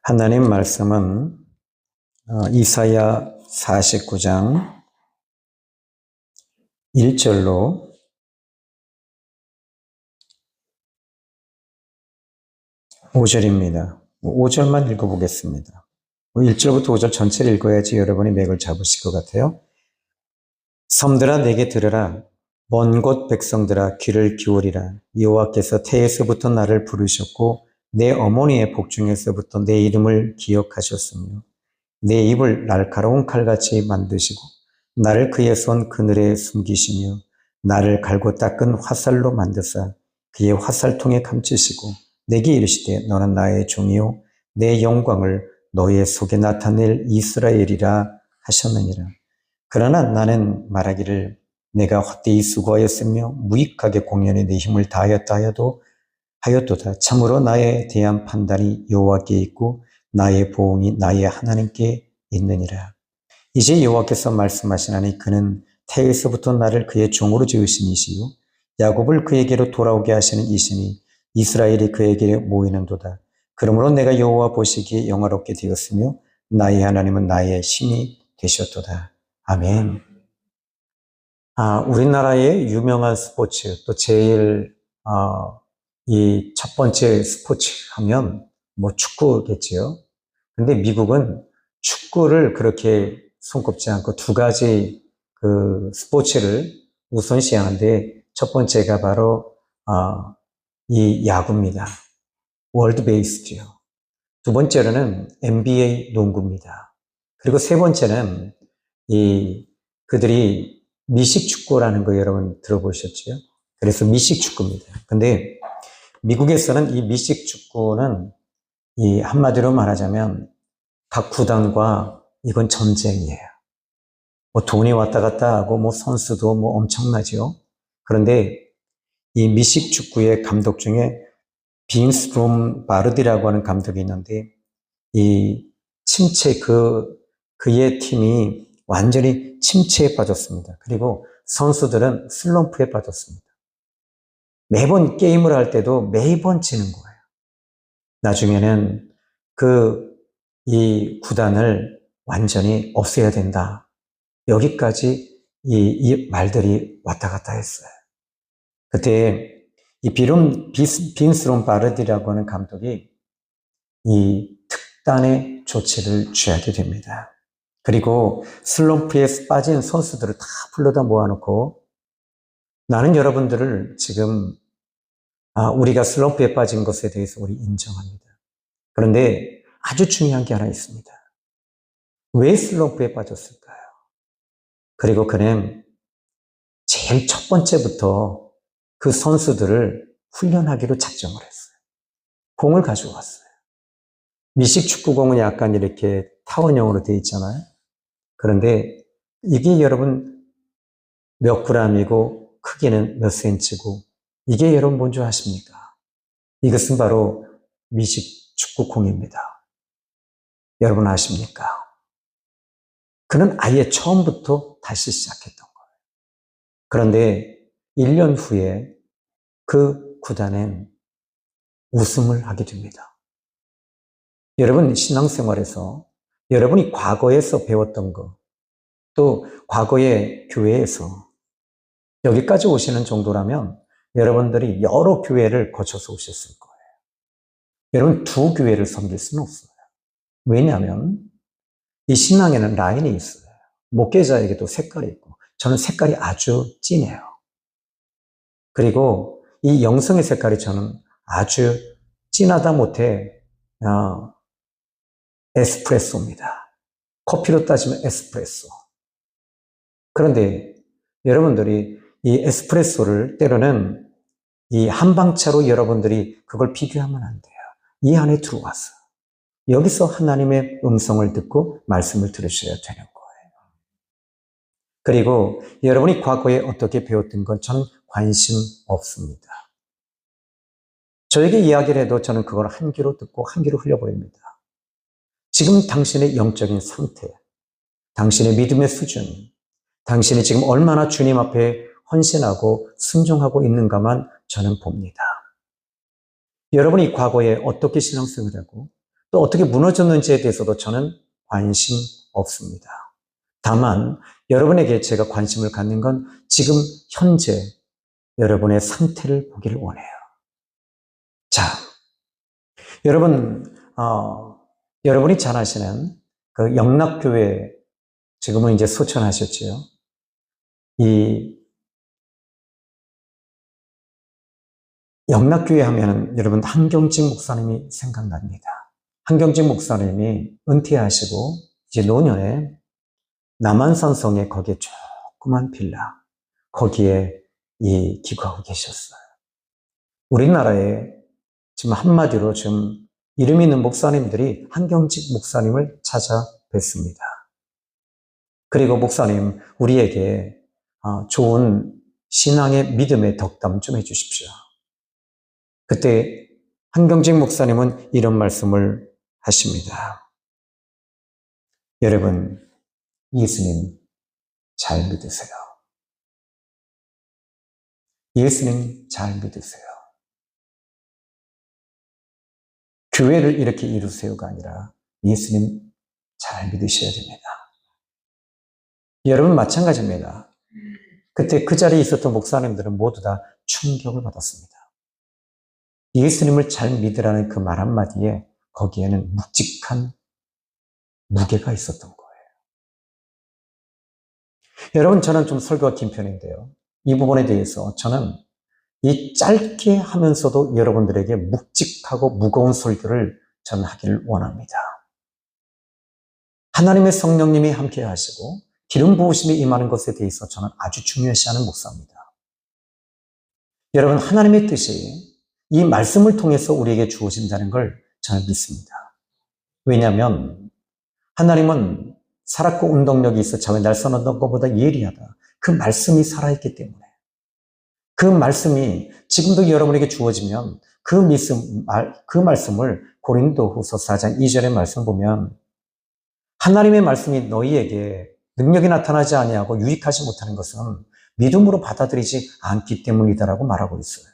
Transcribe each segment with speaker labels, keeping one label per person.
Speaker 1: 하나님 말씀은 이사야 49장 1절로 5절입니다. 5절만 읽어보겠습니다. 1절부터 5절 전체를 읽어야지 여러분이 맥을 잡으실 것 같아요. 섬들아 내게 들으라. 먼 곳 백성들아 귀를 기울이라. 여호와께서 태에서부터 나를 부르셨고 내 어머니의 복중에서부터 내 이름을 기억하셨으며 내 입을 날카로운 칼같이 만드시고 나를 그의 손 그늘에 숨기시며 나를 갈고 닦은 화살로 만드사 그의 화살통에 감추시고 내게 이르시되 너는 나의 종이요 내 영광을 너의 속에 나타낼 이스라엘이라 하셨느니라. 그러나 나는 말하기를 내가 헛되이 수고하였으며 무익하게 공연히 내 힘을 다하였다 하였도다. 참으로 나에 대한 판단이 여호와께 있고 나의 보응이 나의 하나님께 있느니라. 이제 여호와께서 말씀하시나니 그는 태에서부터 나를 그의 종으로 지으신 이시요 야곱을 그에게로 돌아오게 하시는 이시니 이스라엘이 그에게 모이는도다. 그러므로 내가 여호와 보시기에 영화롭게 되었으며 나의 하나님은 나의 힘이 되셨도다. 아멘. 우리나라의 유명한 스포츠 또 제일 이 첫 번째 스포츠 하면 축구겠지요. 근데 미국은 축구를 그렇게 손꼽지 않고 두 가지 그 스포츠를 우선시하는데 첫 번째가 바로 이 야구입니다. 월드 베이스죠. 두 번째로는 NBA 농구입니다. 그리고 세 번째는 그들이 미식축구라는 거 여러분 들어보셨죠? 그래서 미식축구입니다. 근데 미국에서는 이 미식축구는 한마디로 말하자면 각 구단과 이건 전쟁이에요. 돈이 왔다 갔다 하고 선수도 엄청나죠. 그런데 이 미식축구의 감독 중에 빈스 롬바르디라고 하는 감독이 있는데 이 침체 그의 팀이 완전히 침체에 빠졌습니다. 그리고 선수들은 슬럼프에 빠졌습니다. 매번 게임을 할 때도 매번 지는 거예요. 나중에는 이 구단을 완전히 없애야 된다. 여기까지 이 말들이 왔다 갔다 했어요. 그때 이 빈스 롬바르디라고 하는 감독이 이 특단의 조치를 취하게 됩니다. 그리고 슬럼프에 빠진 선수들을 다 불러다 모아놓고 나는 여러분들을 지금 우리가 슬럼프에 빠진 것에 대해서 우리 인정합니다. 그런데 아주 중요한 게 하나 있습니다. 왜 슬럼프에 빠졌을까요? 그리고 그는 제일 첫 번째부터 그 선수들을 훈련하기로 작정을 했어요. 공을 가지고 왔어요. 미식축구공은 약간 이렇게 타원형으로 되어 있잖아요. 그런데 이게 여러분 몇 그램이고 크기는 몇 센치고 이게 여러분 뭔지 아십니까? 이것은 바로 미식축구공입니다. 여러분 아십니까? 그는 아예 처음부터 다시 시작했던 거예요. 그런데 1년 후에 그 구단은 우승을 하게 됩니다. 여러분 신앙생활에서 여러분이 과거에서 배웠던 거, 또 과거의 교회에서 여기까지 오시는 정도라면 여러분들이 여러 교회를 거쳐서 오셨을 거예요. 여러분 두 교회를 섬길 수는 없어요. 왜냐하면 이 신앙에는 라인이 있어요. 목회자에게도 색깔이 있고 저는 색깔이 아주 진해요. 그리고 이 영성의 색깔이 저는 아주 진하다 못해 에스프레소입니다. 커피로 따지면 에스프레소. 그런데 여러분들이 이 에스프레소를 때로는 이 한방차로 여러분들이 그걸 비교하면 안 돼요. 이 안에 들어와서 여기서 하나님의 음성을 듣고 말씀을 들으셔야 되는 거예요. 그리고 여러분이 과거에 어떻게 배웠던 건 저는 관심 없습니다. 저에게 이야기를 해도 저는 그걸 한 귀로 듣고 한 귀로 흘려버립니다. 지금 당신의 영적인 상태, 당신의 믿음의 수준, 당신이 지금 얼마나 주님 앞에 헌신하고 순종하고 있는가만 저는 봅니다. 여러분이 과거에 어떻게 신앙생활하고 또 어떻게 무너졌는지에 대해서도 저는 관심 없습니다. 다만 여러분에게 제가 관심을 갖는 건 지금 현재 여러분의 상태를 보기를 원해요. 자, 여러분, 여러분이 잘 아시는 그 영락교회, 지금은 이제 소천하셨지요. 이 영락교회 하면은 여러분 한경직 목사님이 생각납니다. 한경직 목사님이 은퇴하시고 이제 노년에 남한산성에 거기에 조그만 빌라, 거기에 기거하고 계셨어요. 우리나라에 지금 한마디로 좀 이름 있는 목사님들이 한경직 목사님을 찾아뵙습니다. 그리고 목사님, 우리에게 좋은 신앙의 믿음의 덕담 좀 해주십시오. 그때 한경직 목사님은 이런 말씀을 하십니다. 여러분, 예수님 잘 믿으세요. 예수님 잘 믿으세요. 교회를 이렇게 이루세요가 아니라 예수님 잘 믿으셔야 됩니다. 여러분 마찬가지입니다. 그때 그 자리에 있었던 목사님들은 모두 다 충격을 받았습니다. 예수님을 잘 믿으라는 그 말 한마디에 거기에는 묵직한 무게가 있었던 거예요. 여러분, 저는 좀 설교가 긴 편인데요. 이 부분에 대해서 저는 이 짧게 하면서도 여러분들에게 묵직하고 무거운 설교를 저는 하기를 원합니다. 하나님의 성령님이 함께 하시고 기름 부으심이 임하는 것에 대해서 저는 아주 중요시하는 목사입니다. 여러분, 하나님의 뜻이 이 말씀을 통해서 우리에게 주어진다는 걸 저는 믿습니다. 왜냐하면 하나님은 살았고 운동력이 있어 자기 날선었던 것보다 예리하다. 그 말씀이 살아있기 때문에 그 말씀이 지금도 여러분에게 주어지면 그 말씀을 고린도후서 4장 2절의 말씀 보면 하나님의 말씀이 너희에게 능력이 나타나지 아니하고 유익하지 못하는 것은 믿음으로 받아들이지 않기 때문이다라고 말하고 있어요.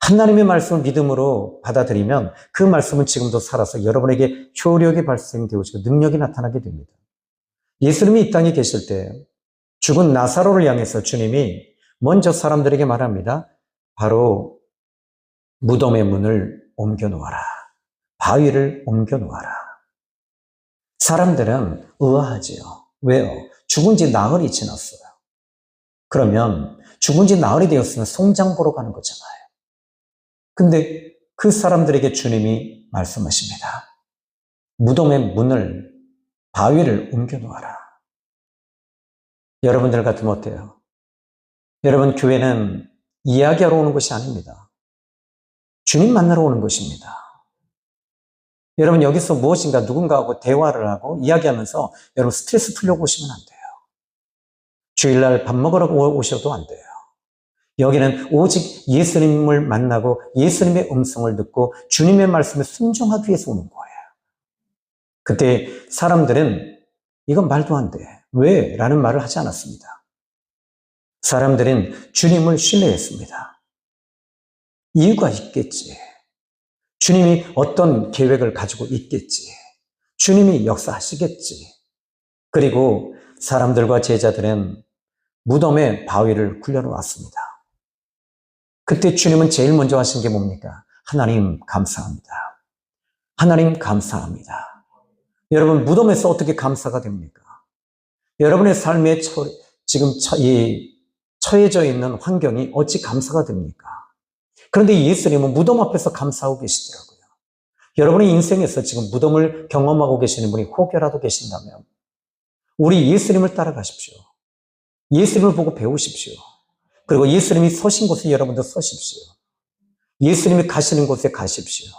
Speaker 1: 하나님의 말씀을 믿음으로 받아들이면 그 말씀은 지금도 살아서 여러분에게 효력이 발생되어지고 능력이 나타나게 됩니다. 예수님이 이 땅에 계실 때 죽은 나사로를 향해서 주님이 먼저 사람들에게 말합니다. 바로 무덤의 문을 옮겨 놓아라. 바위를 옮겨 놓아라. 사람들은 의아하지요. 왜요? 죽은 지 나흘이 지났어요. 그러면 죽은 지 나흘이 되었으면 송장 보러 가는 거잖아요. 근데 그 사람들에게 주님이 말씀하십니다. 무덤의 문을, 바위를 옮겨 놓아라. 여러분들 같으면 어때요? 여러분, 교회는 이야기하러 오는 것이 아닙니다. 주님 만나러 오는 것입니다. 여러분, 여기서 무엇인가 누군가하고 대화를 하고 이야기하면서 여러분 스트레스 풀려고 오시면 안 돼요. 주일날 밥 먹으러 오셔도 안 돼요. 여기는 오직 예수님을 만나고 예수님의 음성을 듣고 주님의 말씀에 순종하기 위해서 오는 거예요. 그때 사람들은 이건 말도 안 돼. 왜? 라는 말을 하지 않았습니다. 사람들은 주님을 신뢰했습니다. 이유가 있겠지. 주님이 어떤 계획을 가지고 있겠지. 주님이 역사하시겠지. 그리고 사람들과 제자들은 무덤에 바위를 굴려놓았습니다. 그때 주님은 제일 먼저 하신 게 뭡니까? 하나님 감사합니다. 하나님 감사합니다. 여러분, 무덤에서 어떻게 감사가 됩니까? 여러분의 삶에 지금 처해져 있는 환경이 어찌 감사가 됩니까? 그런데 예수님은 무덤 앞에서 감사하고 계시더라고요. 여러분의 인생에서 지금 무덤을 경험하고 계시는 분이 혹여라도 계신다면 우리 예수님을 따라가십시오. 예수님을 보고 배우십시오. 그리고 예수님이 서신 곳에 여러분도 서십시오. 예수님이 가시는 곳에 가십시오.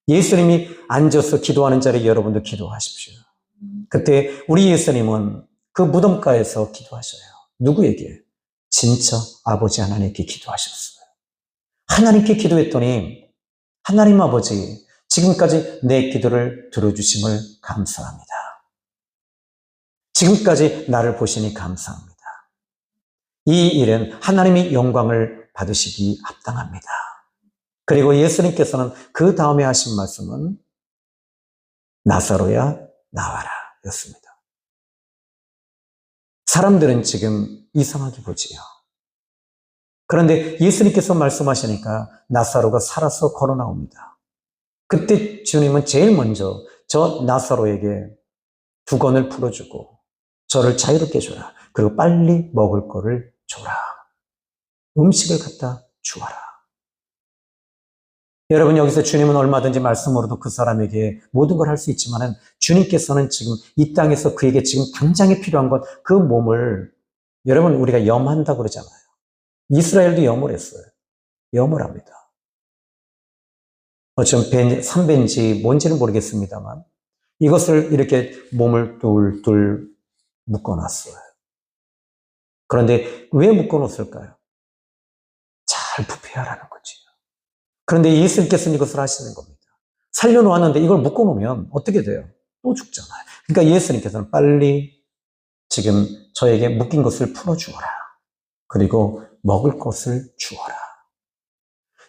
Speaker 1: 예수님이 앉아서 기도하는 자리에 여러분도 기도하십시오. 그때 우리 예수님은 그 무덤가에서 기도하셔요. 누구에게? 진짜 아버지 하나님께 기도하셨어요. 하나님께 기도했더니 하나님 아버지, 지금까지 내 기도를 들어주심을 감사합니다. 지금까지 나를 보시니 감사합니다. 이 일은 하나님이 영광을 받으시기 합당합니다. 그리고 예수님께서는 그 다음에 하신 말씀은 나사로야 나와라 였습니다. 사람들은 지금 이상하게 보지요. 그런데 예수님께서 말씀하시니까 나사로가 살아서 걸어 나옵니다. 그때 주님은 제일 먼저 저 나사로에게 두건을 풀어주고 저를 자유롭게 줘라. 그리고 빨리 먹을 거를 줘라. 음식을 갖다 주어라. 여러분, 여기서 주님은 얼마든지 말씀으로도 그 사람에게 모든 걸 할 수 있지만은 주님께서는 지금 이 땅에서 그에게 지금 당장에 필요한 것, 그 몸을, 여러분, 우리가 염한다고 그러잖아요. 이스라엘도 염을 했어요. 염을 합니다. 좀 삼배인지 뭔지는 모르겠습니다만 이것을 이렇게 몸을 똘똘 묶어놨어요. 그런데 왜 묶어놓았을까요? 잘 부패하라는 거지요. 그런데 예수님께서는 이것을 하시는 겁니다. 살려놓았는데 이걸 묶어놓으면 어떻게 돼요? 또 죽잖아요. 그러니까 예수님께서는 빨리 지금 저에게 묶인 것을 풀어주어라. 그리고 먹을 것을 주어라.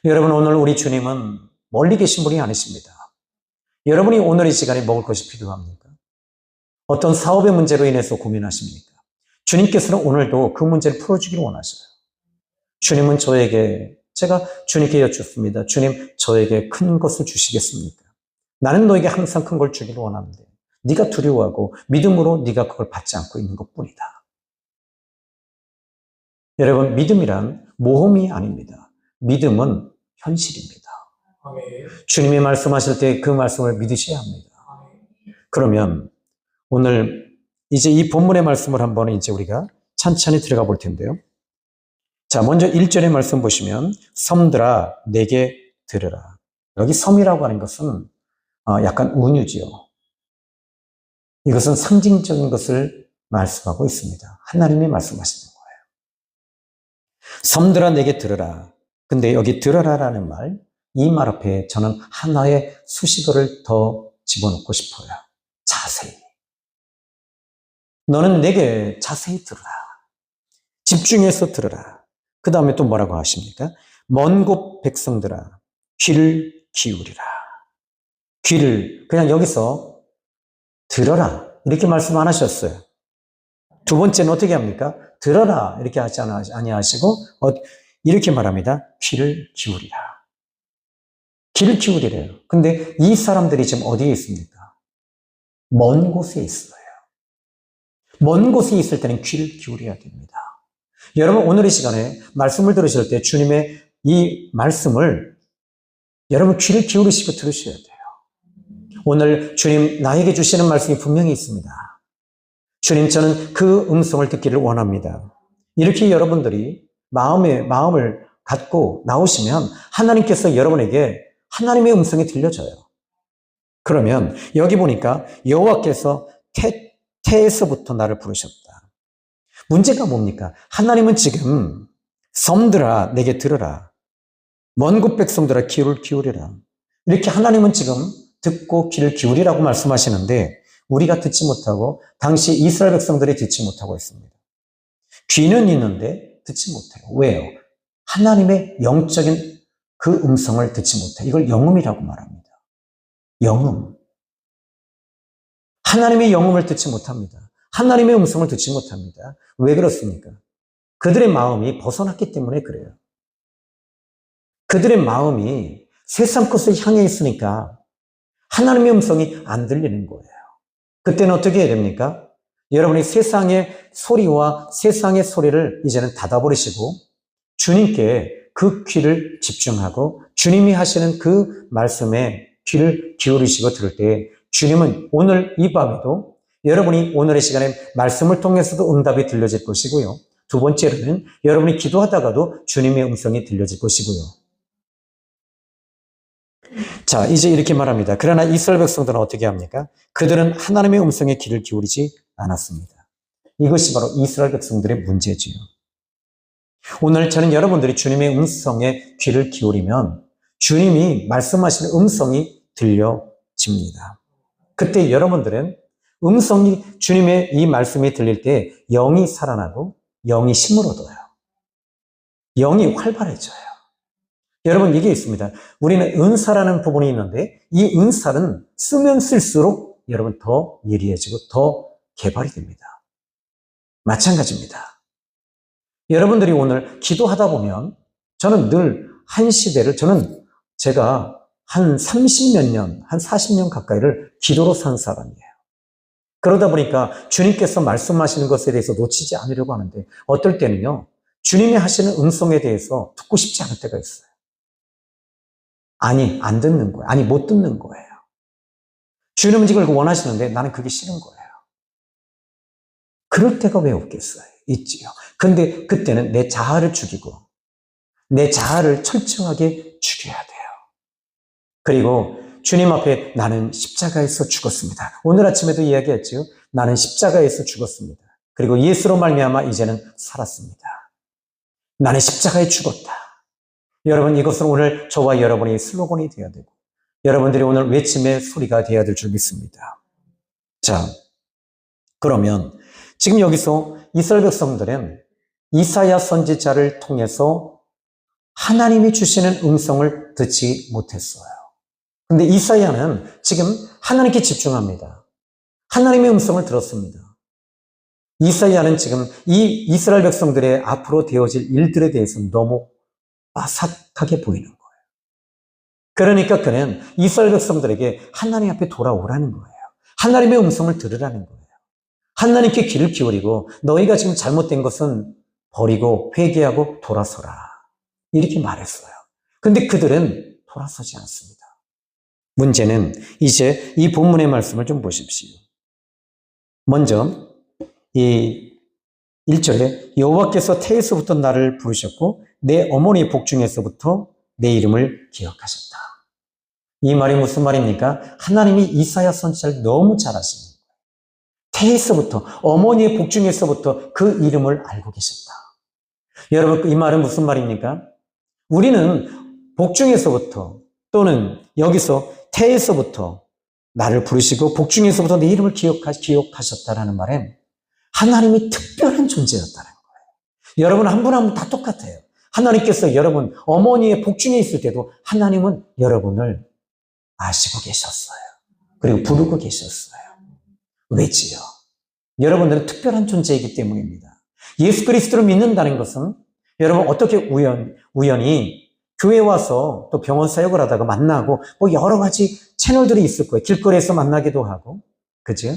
Speaker 1: 여러분, 오늘 우리 주님은 멀리 계신 분이 아니십니다. 여러분이 오늘 이 시간에 먹을 것이 필요합니까? 어떤 사업의 문제로 인해서 고민하십니까? 주님께서는 오늘도 그 문제를 풀어주기를 원하셔요. 주님은 저에게, 제가 주님께 여쭙습니다. 주님, 저에게 큰 것을 주시겠습니까? 나는 너에게 항상 큰 걸 주기를 원하는데 네가 두려워하고 믿음으로 네가 그걸 받지 않고 있는 것뿐이다. 여러분, 믿음이란 모험이 아닙니다. 믿음은 현실입니다. 주님이 말씀하실 때 그 말씀을 믿으셔야 합니다. 그러면 오늘 이제 이 본문의 말씀을 한번 이제 우리가 천천히 들어가 볼 텐데요. 자, 먼저 1절의 말씀 보시면 섬들아 내게 들으라. 여기 섬이라고 하는 것은 약간 운유지요. 이것은 상징적인 것을 말씀하고 있습니다. 하나님이 말씀하시는 거예요. 섬들아 내게 들으라. 근데 여기 들으라라는 말, 이 말 앞에 저는 하나의 수식어를 더 집어넣고 싶어요. 자세히. 너는 내게 자세히 들으라. 집중해서 들으라. 그 다음에 또 뭐라고 하십니까? 먼 곳 백성들아 귀를 기울이라. 귀를 그냥 여기서 들어라 이렇게 말씀 안 하셨어요. 두 번째는 어떻게 합니까? 들어라 이렇게 하지 아니하시고 이렇게 말합니다. 귀를 기울이라. 귀를 기울이래요. 근데 이 사람들이 지금 어디에 있습니까? 먼 곳에 있어요. 먼 곳에 있을 때는 귀를 기울여야 됩니다. 여러분, 오늘 이 시간에 말씀을 들으실 때 주님의 이 말씀을 여러분 귀를 기울이시고 들으셔야 돼요. 오늘 주님 나에게 주시는 말씀이 분명히 있습니다. 주님, 저는 그 음성을 듣기를 원합니다. 이렇게 여러분들이 마음을 갖고 나오시면 하나님께서 여러분에게 하나님의 음성이 들려져요. 그러면 여기 보니까 여호와께서 태에서부터 나를 부르셨다. 문제가 뭡니까? 하나님은 지금 섬들아 내게 들으라. 먼 곳 백성들아 귀를 기울이라. 이렇게 하나님은 지금 듣고 귀를 기울이라고 말씀하시는데 우리가 듣지 못하고 당시 이스라엘 백성들이 듣지 못하고 있습니다. 귀는 있는데 듣지 못해요. 왜요? 하나님의 영적인 그 음성을 듣지 못해요. 이걸 영음이라고 말합니다. 영음. 하나님의 영음을 듣지 못합니다. 하나님의 음성을 듣지 못합니다. 왜 그렇습니까? 그들의 마음이 벗어났기 때문에 그래요. 그들의 마음이 세상 것을 향해 있으니까 하나님의 음성이 안 들리는 거예요. 그때는 어떻게 해야 됩니까? 여러분이 세상의 소리와 세상의 소리를 이제는 닫아버리시고 주님께 그 귀를 집중하고 주님이 하시는 그 말씀에 귀를 기울이시고 들을 때 주님은 오늘 이 밤에도 여러분이 오늘의 시간에 말씀을 통해서도 응답이 들려질 것이고요. 두 번째로는 여러분이 기도하다가도 주님의 음성이 들려질 것이고요. 자, 이제 이렇게 말합니다. 그러나 이스라엘 백성들은 어떻게 합니까? 그들은 하나님의 음성에 귀를 기울이지 않았습니다. 이것이 바로 이스라엘 백성들의 문제지요. 오늘 저는 여러분들이 주님의 음성에 귀를 기울이면 주님이 말씀하시는 음성이 들려집니다. 그때 여러분들은 음성이 주님의 이 말씀이 들릴 때 영이 살아나고 영이 힘을 얻어요. 영이 활발해져요. 여러분, 이게 있습니다. 우리는 은사라는 부분이 있는데 이 은사는 쓰면 쓸수록 여러분 더 예리해지고 더 개발이 됩니다. 마찬가지입니다. 여러분들이 오늘 기도하다 보면 저는 늘 한 시대를 제가 한 30몇 년, 한 40년 가까이를 기도로 산 사람이에요. 그러다 보니까 주님께서 말씀하시는 것에 대해서 놓치지 않으려고 하는데 어떨 때는요, 주님이 하시는 음성에 대해서 듣고 싶지 않을 때가 있어요. 아니, 안 듣는 거예요. 아니, 못 듣는 거예요. 주님 음식을 원하시는데 나는 그게 싫은 거예요. 그럴 때가 왜 없겠어요? 있지요. 근데 그때는 내 자아를 죽이고 내 자아를 철저하게 죽여야 돼요. 그리고 주님 앞에 나는 십자가에서 죽었습니다. 오늘 아침에도 이야기했죠. 나는 십자가에서 죽었습니다. 그리고 예수로 말미암아 이제는 살았습니다. 나는 십자가에 죽었다. 여러분, 이것은 오늘 저와 여러분의 슬로건이 되어야 되고 여러분들이 오늘 외침의 소리가 되어야 될 줄 믿습니다. 자, 그러면 지금 여기서 이스라엘 백성들은 이사야 선지자를 통해서 하나님이 주시는 음성을 듣지 못했어요. 근데 이사야는 지금 하나님께 집중합니다. 하나님의 음성을 들었습니다. 이사야는 지금 이 이스라엘 백성들의 앞으로 되어질 일들에 대해서 너무 빠삭하게 보이는 거예요. 그러니까 그는 이스라엘 백성들에게 하나님 앞에 돌아오라는 거예요. 하나님의 음성을 들으라는 거예요. 하나님께 귀를 기울이고 너희가 지금 잘못된 것은 버리고 회개하고 돌아서라. 이렇게 말했어요. 근데 그들은 돌아서지 않습니다. 문제는 이제 이 본문의 말씀을 좀 보십시오. 먼저 이 1절에 여호와께서 태에서부터 나를 부르셨고 내 어머니의 복중에서부터 내 이름을 기억하셨다. 이 말이 무슨 말입니까? 하나님이 이사야 선지자를 너무 잘 아시는 거예요. 태에서부터 어머니의 복중에서부터 그 이름을 알고 계셨다. 여러분, 이 말은 무슨 말입니까? 우리는 복중에서부터 또는 여기서 태에서부터 나를 부르시고 복중에서부터 내 이름을 기억하셨다라는 말은 하나님이 특별한 존재였다는 거예요. 여러분 한 분 한 분 다 똑같아요. 하나님께서 여러분 어머니의 복중에 있을 때도 하나님은 여러분을 아시고 계셨어요. 그리고 부르고 계셨어요. 왜지요? 여러분들은 특별한 존재이기 때문입니다. 예수 그리스도를 믿는다는 것은 여러분 어떻게 우연히 교회 와서 또 병원 사역을 하다가 만나고 뭐 여러 가지 채널들이 있을 거예요. 길거리에서 만나기도 하고, 그죠?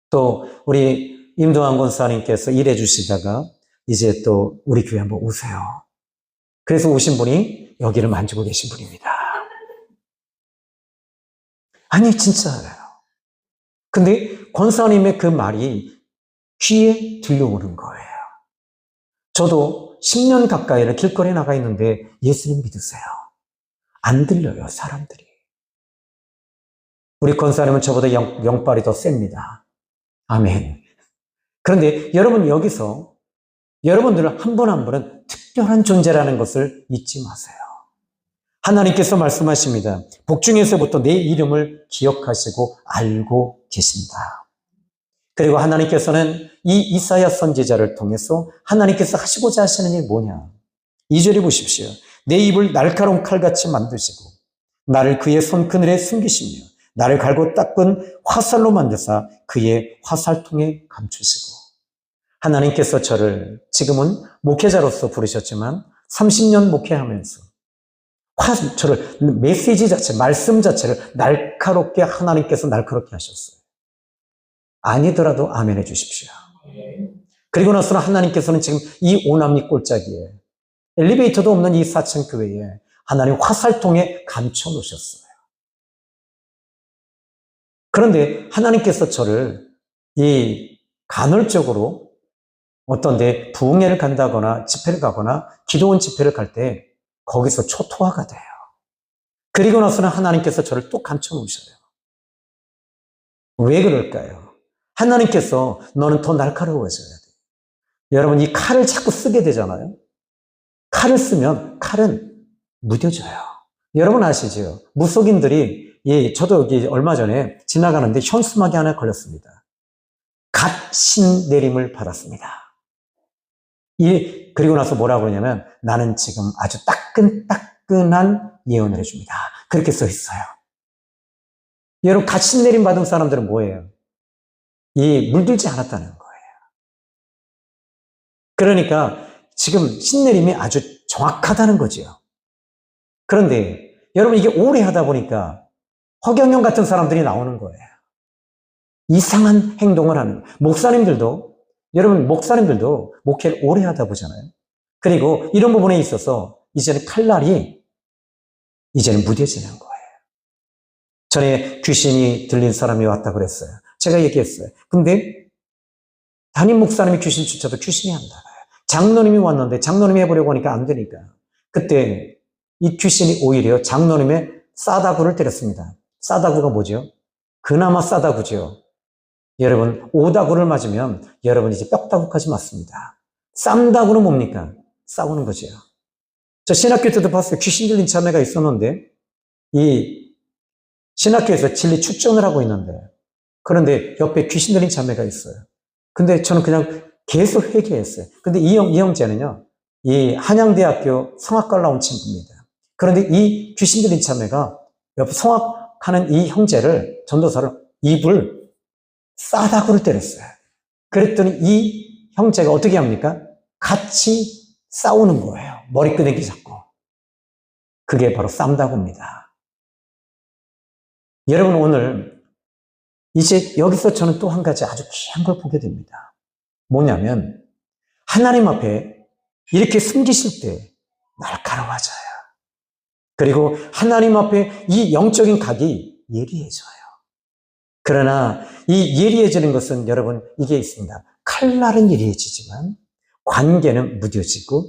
Speaker 1: 또 우리 임동환 권사님께서 일해 주시다가 이제 또 우리 교회 한번 오세요. 그래서 오신 분이 여기를 만지고 계신 분입니다. 아니, 진짜예요. 근데 권사님의 그 말이 귀에 들려오는 거예요. 저도 10년 가까이를 길거리에 나가 있는데 예수님 믿으세요. 안 들려요, 사람들이. 우리 권사님은 저보다 영빨이 더 셉니다. 아멘. 그런데 여러분 여기서 여러분들은 한 분 한 분은 특별한 존재라는 것을 잊지 마세요. 하나님께서 말씀하십니다. 복중에서부터 내 이름을 기억하시고 알고 계신다. 그리고 하나님께서는 이 이사야 선지자를 통해서 하나님께서 하시고자 하시는 일이 뭐냐? 2절에 보십시오. 내 입을 날카로운 칼같이 만드시고 나를 그의 손그늘에 숨기시며 나를 갈고 닦은 화살로 만드사 그의 화살통에 감추시고. 하나님께서 저를 지금은 목회자로서 부르셨지만 30년 목회하면서 저를 메시지 자체, 말씀 자체를 날카롭게 하나님께서 날카롭게 하셨어요. 아니더라도 아멘 해주십시오. 그리고 나서는 하나님께서는 지금 이 오남리 꼴짜기에 엘리베이터도 없는 이 4층 교회에 하나님 화살통에 감춰 놓으셨어요. 그런데 하나님께서 저를 이 간헐적으로 어떤 데 부흥회를 간다거나 집회를 가거나 기도원 집회를 갈 때 거기서 초토화가 돼요. 그리고 나서는 하나님께서 저를 또 감춰 놓으셔요. 왜 그럴까요? 하나님께서 너는 더 날카로워져야 돼. 여러분 이 칼을 자꾸 쓰게 되잖아요. 칼을 쓰면 칼은 무뎌져요. 여러분 아시죠? 무속인들이 저도 여기 얼마 전에 지나가는데 현수막이 하나 걸렸습니다. 갓 신내림을 받았습니다. 그리고 나서 뭐라고 그러냐면 나는 지금 아주 따끈따끈 화끈한 예언을 해줍니다. 그렇게 써 있어요. 여러분, 같이 내림 받은 사람들은 뭐예요? 물들지 않았다는 거예요. 그러니까 지금 신내림이 아주 정확하다는 거죠. 그런데 여러분, 이게 오래 하다 보니까 허경영 같은 사람들이 나오는 거예요. 이상한 행동을 하는. 여러분, 목사님들도 목회를 오래 하다 보잖아요. 그리고 이런 부분에 있어서 이제는 칼날이 이제는 무뎌지는 거예요. 전에 귀신이 들린 사람이 왔다 그랬어요. 제가 얘기했어요. 근데 담임 목사님이 귀신 쫓아도 귀신이 안 나가요. 장로님이 왔는데 장로님이 해보려고 하니까 안 되니까. 그때 이 귀신이 오히려 장로님의 싸다구를 때렸습니다. 싸다구가 뭐죠? 그나마 싸다구죠. 여러분, 오다구를 맞으면 여러분 이제 뼈다구까지 맞습니다. 쌈다구는 뭡니까? 싸우는 거죠. 저 신학교 때도 봤어요. 귀신 들린 자매가 있었는데 이 신학교에서 진리 축전을 하고 있는데 그런데 옆에 귀신 들린 자매가 있어요. 근데 저는 그냥 계속 회개했어요. 근데 이 형제는요, 이 한양대학교 성악과를 나온 친구입니다. 그런데 이 귀신 들린 자매가 옆에 성악하는 이 형제를, 전도사를 입을 싸다구를 때렸어요. 그랬더니 이 형제가 어떻게 합니까? 같이 싸우는 거예요. 머리끄댕이 잡고. 그게 바로 쌈다구입니다. 여러분, 오늘 이제 여기서 저는 또 한 가지 아주 귀한 걸 보게 됩니다. 뭐냐면 하나님 앞에 이렇게 숨기실 때 날카로워져요. 그리고 하나님 앞에 이 영적인 각이 예리해져요. 그러나 이 예리해지는 것은 여러분 이게 있습니다. 칼날은 예리해지지만 관계는 무뎌지고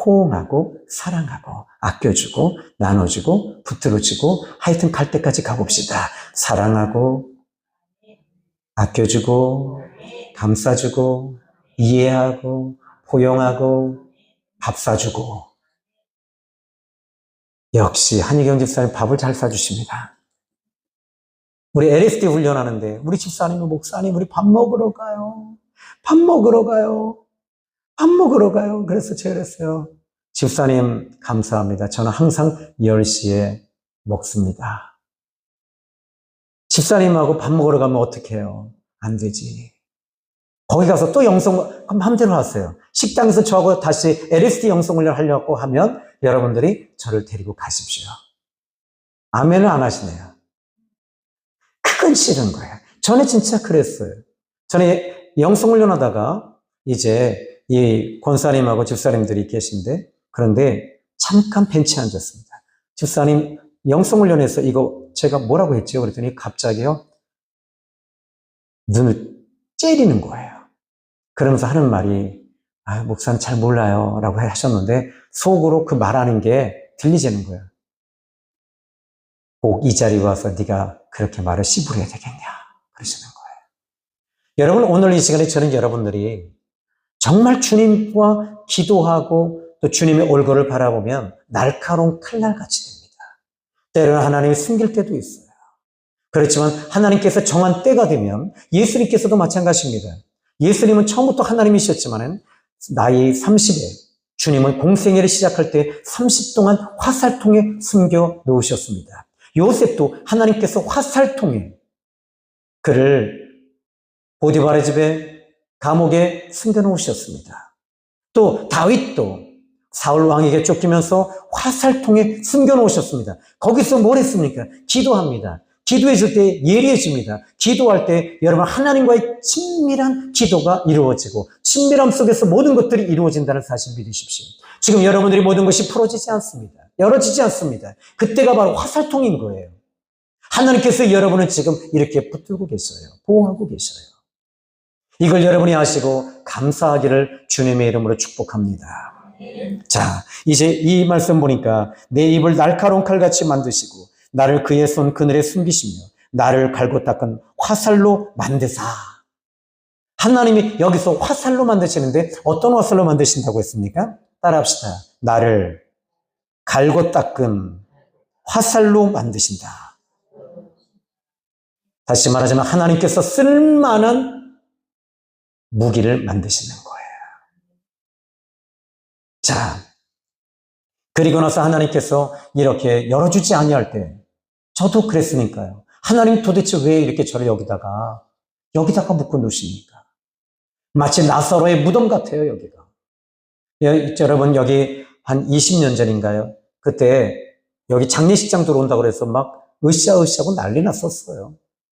Speaker 1: 포옹하고 사랑하고 아껴주고 나눠주고 붙들어주고 하여튼 갈 때까지 가봅시다. 사랑하고 아껴주고 감싸주고 이해하고 포용하고 밥 사주고. 역시 한희경 집사님 밥을 잘 사주십니다. 우리 LSD 훈련하는데 우리 집사님이 목사님 우리 밥 먹으러 가요. 밥 먹으러 가요. 밥 먹으러 가요. 그래서 제가 그랬어요. 집사님 감사합니다. 저는 항상 10시에 먹습니다. 집사님하고 밥 먹으러 가면 어떻게 해요? 안 되지. 거기 가서 또 영성, 그럼 마음대로 하세요. 식당에서 저하고 다시 LSD 영성훈련 하려고 하면 여러분들이 저를 데리고 가십시오. 아멘을 안 하시네요. 그건 싫은 거예요. 전에 진짜 그랬어요. 전에 영성훈련 하다가 이제 이 권사님하고 집사님들이 계신데 그런데 잠깐 벤치에 앉았습니다. 집사님 영성훈련에서 이거 제가 뭐라고 했죠? 그랬더니 갑자기요. 눈을 째리는 거예요. 그러면서 하는 말이 목사님 잘 몰라요 라고 하셨는데 속으로 그 말하는 게 들리지는 거예요. 꼭 이 자리에 와서 네가 그렇게 말을 씨부려야 되겠냐 그러시는 거예요. 여러분 오늘 이 시간에 저는 여러분들이 정말 주님과 기도하고 또 주님의 얼굴을 바라보면 날카로운 칼날같이 됩니다. 때로는 하나님이 숨길 때도 있어요. 그렇지만 하나님께서 정한 때가 되면 예수님께서도 마찬가지입니다. 예수님은 처음부터 하나님이셨지만 나이 30에 주님은 공생애를 시작할 때 30 동안 화살통에 숨겨 놓으셨습니다. 요셉도 하나님께서 화살통에 그를 보디발의 집에 감옥에 숨겨 놓으셨습니다. 또 다윗도 사울 왕에게 쫓기면서 화살통에 숨겨 놓으셨습니다. 거기서 뭘 했습니까? 기도합니다. 기도해 줄 때 예리해집니다. 기도할 때 여러분 하나님과의 친밀한 기도가 이루어지고 친밀함 속에서 모든 것들이 이루어진다는 사실 믿으십시오. 지금 여러분들이 모든 것이 풀어지지 않습니다. 열어지지 않습니다. 그때가 바로 화살통인 거예요. 하나님께서 여러분을 지금 이렇게 붙들고 계셔요. 보호하고 계셔요. 이걸 여러분이 아시고 감사하기를 주님의 이름으로 축복합니다. 자, 이제 이 말씀 보니까 내 입을 날카로운 칼같이 만드시고 나를 그의 손 그늘에 숨기시며 나를 갈고 닦은 화살로 만드사. 하나님이 여기서 화살로 만드시는데 어떤 화살로 만드신다고 했습니까? 따라합시다. 나를 갈고 닦은 화살로 만드신다. 다시 말하자면 하나님께서 쓸만한 무기를 만드시는 거예요. 자, 그리고 나서 하나님께서 이렇게 열어주지 아니할 때 저도 그랬으니까요. 하나님 도대체 왜 이렇게 저를 여기다가 묶어 놓으십니까? 마치 나사로의 무덤 같아요, 여기가. 여러분, 여기 한 20년 전인가요? 그때 여기 장례식장 들어온다고 그래서 막 으쌰으쌰하고 난리 났었어요.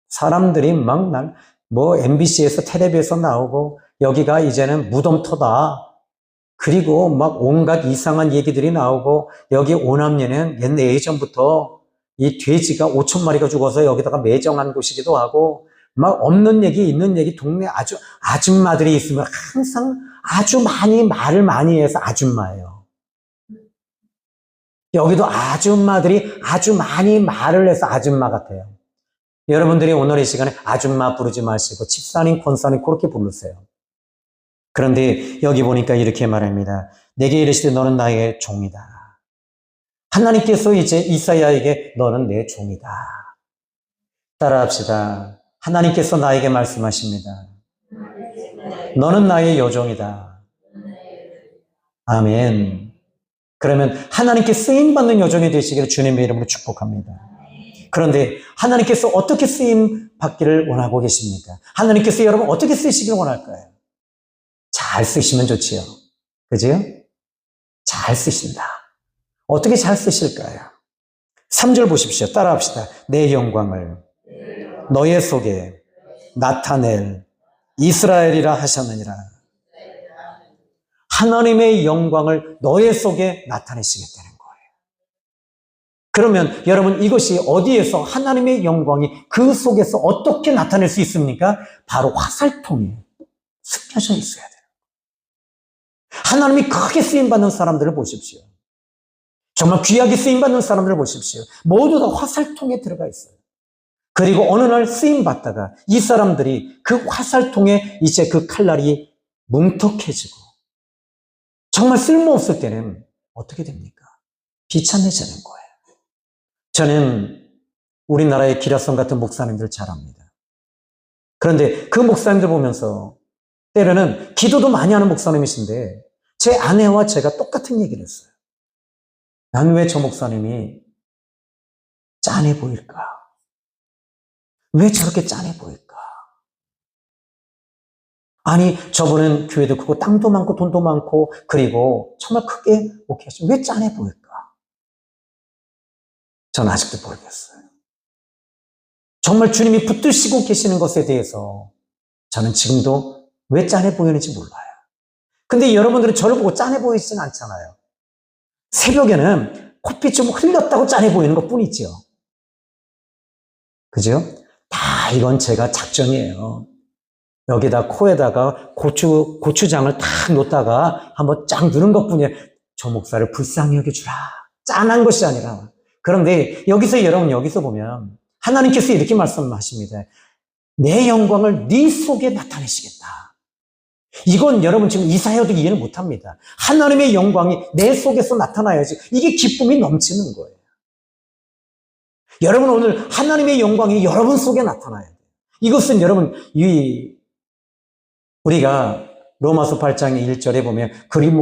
Speaker 1: 사람들이 막 MBC에서 텔레비에서 나오고 여기가 이제는 무덤터다. 그리고 막 온갖 이상한 얘기들이 나오고 여기 오남리는 옛날 예전부터 이 돼지가 5천 마리가 죽어서 여기다가 매정한 곳이기도 하고 막 없는 얘기 있는 얘기 동네 아줌마들이 있으면 항상 아주 말을 많이 해서 아줌마예요. 여기도 아줌마들이 아주 많이 말을 해서 아줌마 같아요. 여러분들이 오늘 이 시간에 아줌마 부르지 마시고 집사님, 권사님 그렇게 부르세요. 그런데 여기 보니까 이렇게 말합니다. 내게 이르시되 너는 나의 종이다. 하나님께서 이제 이사야에게 너는 내 종이다. 따라합시다. 하나님께서 나에게 말씀하십니다. 너는 나의 여종이다. 아멘. 그러면 하나님께 쓰임받는 여종이 되시기를 주님의 이름으로 축복합니다. 그런데 하나님께서 어떻게 쓰임 받기를 원하고 계십니까? 하나님께서 여러분 어떻게 쓰시기를 원할까요? 잘 쓰시면 좋지요. 그죠? 잘 쓰신다. 어떻게 잘 쓰실까요? 3절 보십시오. 따라합시다. 내 영광을 너의 속에 나타낼 이스라엘이라 하셨느니라. 하나님의 영광을 너의 속에 나타내시겠다는 거예요. 그러면 여러분 이것이 어디에서 하나님의 영광이 그 속에서 어떻게 나타낼 수 있습니까? 바로 화살통에 숨겨져 있어야 돼요. 하나님이 크게 쓰임받는 사람들을 보십시오. 정말 귀하게 쓰임받는 사람들을 보십시오. 모두 다 화살통에 들어가 있어요. 그리고 어느 날 쓰임받다가 이 사람들이 그 화살통에 이제 그 칼날이 뭉툭해지고 정말 쓸모없을 때는 어떻게 됩니까? 비참해지는 거예요. 저는 우리나라의 기라성 같은 목사님들 잘 압니다. 그런데 그 목사님들 보면서 때로는 기도도 많이 하는 목사님이신데 제 아내와 제가 똑같은 얘기를 했어요. 난 왜 저 목사님이 짠해 보일까? 왜 저렇게 짠해 보일까? 아니, 저분은 교회도 크고 땅도 많고 돈도 많고 그리고 정말 크게 목회하시죠. 왜 짠해 보일까? 전 아직도 모르겠어요. 정말 주님이 붙드시고 계시는 것에 대해서 저는 지금도 왜 짠해 보이는지 몰라요. 근데 여러분들은 저를 보고 짠해 보이지는 않잖아요. 새벽에는 코피 좀 흘렸다고 짠해 보이는 것 뿐이죠. 그죠? 다 이건 제가 작전이에요. 여기다 코에다가 고추장을 탁 놓다가 한번 쫙 누른 것 뿐이에요. 저 목사를 불쌍히 여겨주라. 짠한 것이 아니라. 그런데 여기서 보면 하나님께서 이렇게 말씀하십니다. 내 영광을 네 속에 나타내시겠다. 이건 여러분 지금 이사야도 이해를 못합니다. 하나님의 영광이 내 속에서 나타나야지. 이게 기쁨이 넘치는 거예요. 여러분 오늘 하나님의 영광이 여러분 속에 나타나야 돼요. 이것은 여러분 우리가 로마서 8장 1절에 보면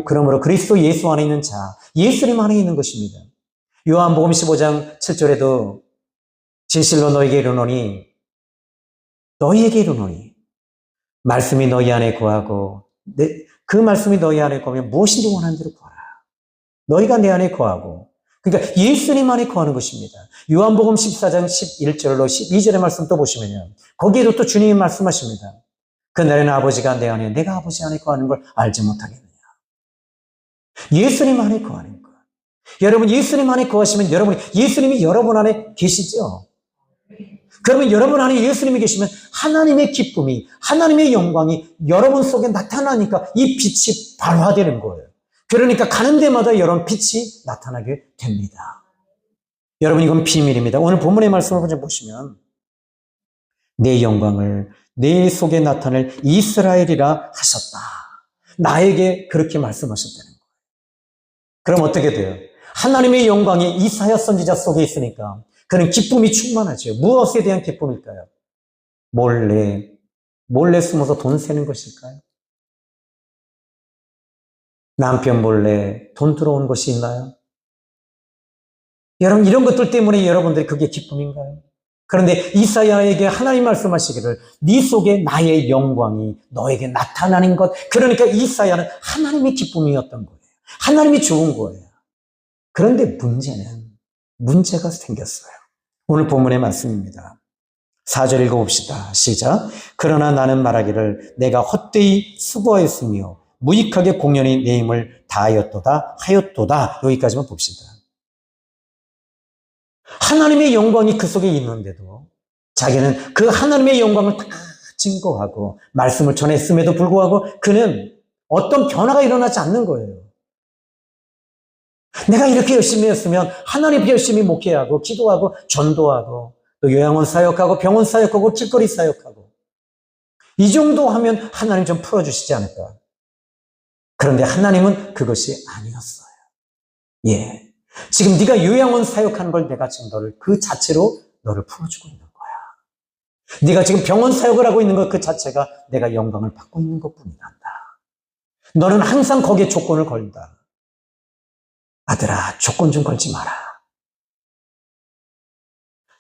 Speaker 1: 그러므로 그리스도 예수 안에 있는 자, 예수님 안에 있는 것입니다. 요한복음 15장 7절에도 진실로 너희에게 이르노니 말씀이 너희 안에 거하고 그 말씀이 너희 안에 거하면 무엇인지 원하는 대로 구하라. 너희가 내 안에 거하고 그러니까 예수님 안에 거하는 것입니다. 요한복음 14장 11절로 12절의 말씀 또 보시면요. 거기에도 또 주님이 말씀하십니다. 그날에는 아버지가 내 안에 내가 아버지 안에 거하는 걸 알지 못하겠느냐. 예수님 안에 거하는 것. 여러분 예수님 안에 거하시면 예수님이 여러분 안에 계시죠. 그러면 여러분 안에 예수님이 계시면 하나님의 기쁨이 하나님의 영광이 여러분 속에 나타나니까 이 빛이 발화되는 거예요. 그러니까 가는 데마다 여러분 빛이 나타나게 됩니다. 여러분 이건 비밀입니다. 오늘 본문의 말씀을 좀 보시면 내 영광을 내 속에 나타낼 이스라엘이라 하셨다. 나에게 그렇게 말씀하셨다는 거예요. 그럼 어떻게 돼요? 하나님의 영광이 이사야 선지자 속에 있으니까 그는 기쁨이 충만하죠. 무엇에 대한 기쁨일까요? 몰래 숨어서 돈 세는 것일까요? 남편 몰래 돈 들어온 것이 있나요? 여러분, 이런 것들 때문에 여러분들이 그게 기쁨인가요? 그런데 이사야에게 하나님 말씀하시기를 네 속에 나의 영광이 너에게 나타나는 것. 그러니까 이사야는 하나님의 기쁨이었던 거예요. 하나님이 좋은 거예요. 그런데 문제가 생겼어요. 오늘 본문의 말씀입니다. 4절 읽어봅시다. 시작. 그러나 나는 말하기를 내가 헛되이 수고하였으며 무익하게 공연히 내 힘을 다하였도다. 여기까지만 봅시다. 하나님의 영광이 그 속에 있는데도 자기는 그 하나님의 영광을 다 증거하고 말씀을 전했음에도 불구하고 그는 어떤 변화가 일어나지 않는 거예요. 내가 이렇게 열심히 했으면 하나님 열심히 목회하고 기도하고 전도하고 또 요양원 사역하고 병원 사역하고 길거리 사역하고 이 정도 하면 하나님 좀 풀어주시지 않을까. 그런데 하나님은 그것이 아니었어요. 예, 지금 네가 요양원 사역하는 걸 내가 지금 그 자체로 너를 풀어주고 있는 거야. 네가 지금 병원 사역을 하고 있는 것 그 자체가 내가 영광을 받고 있는 것뿐이란다. 너는 항상 거기에 조건을 걸다. 아들아, 조건 좀 걸지 마라.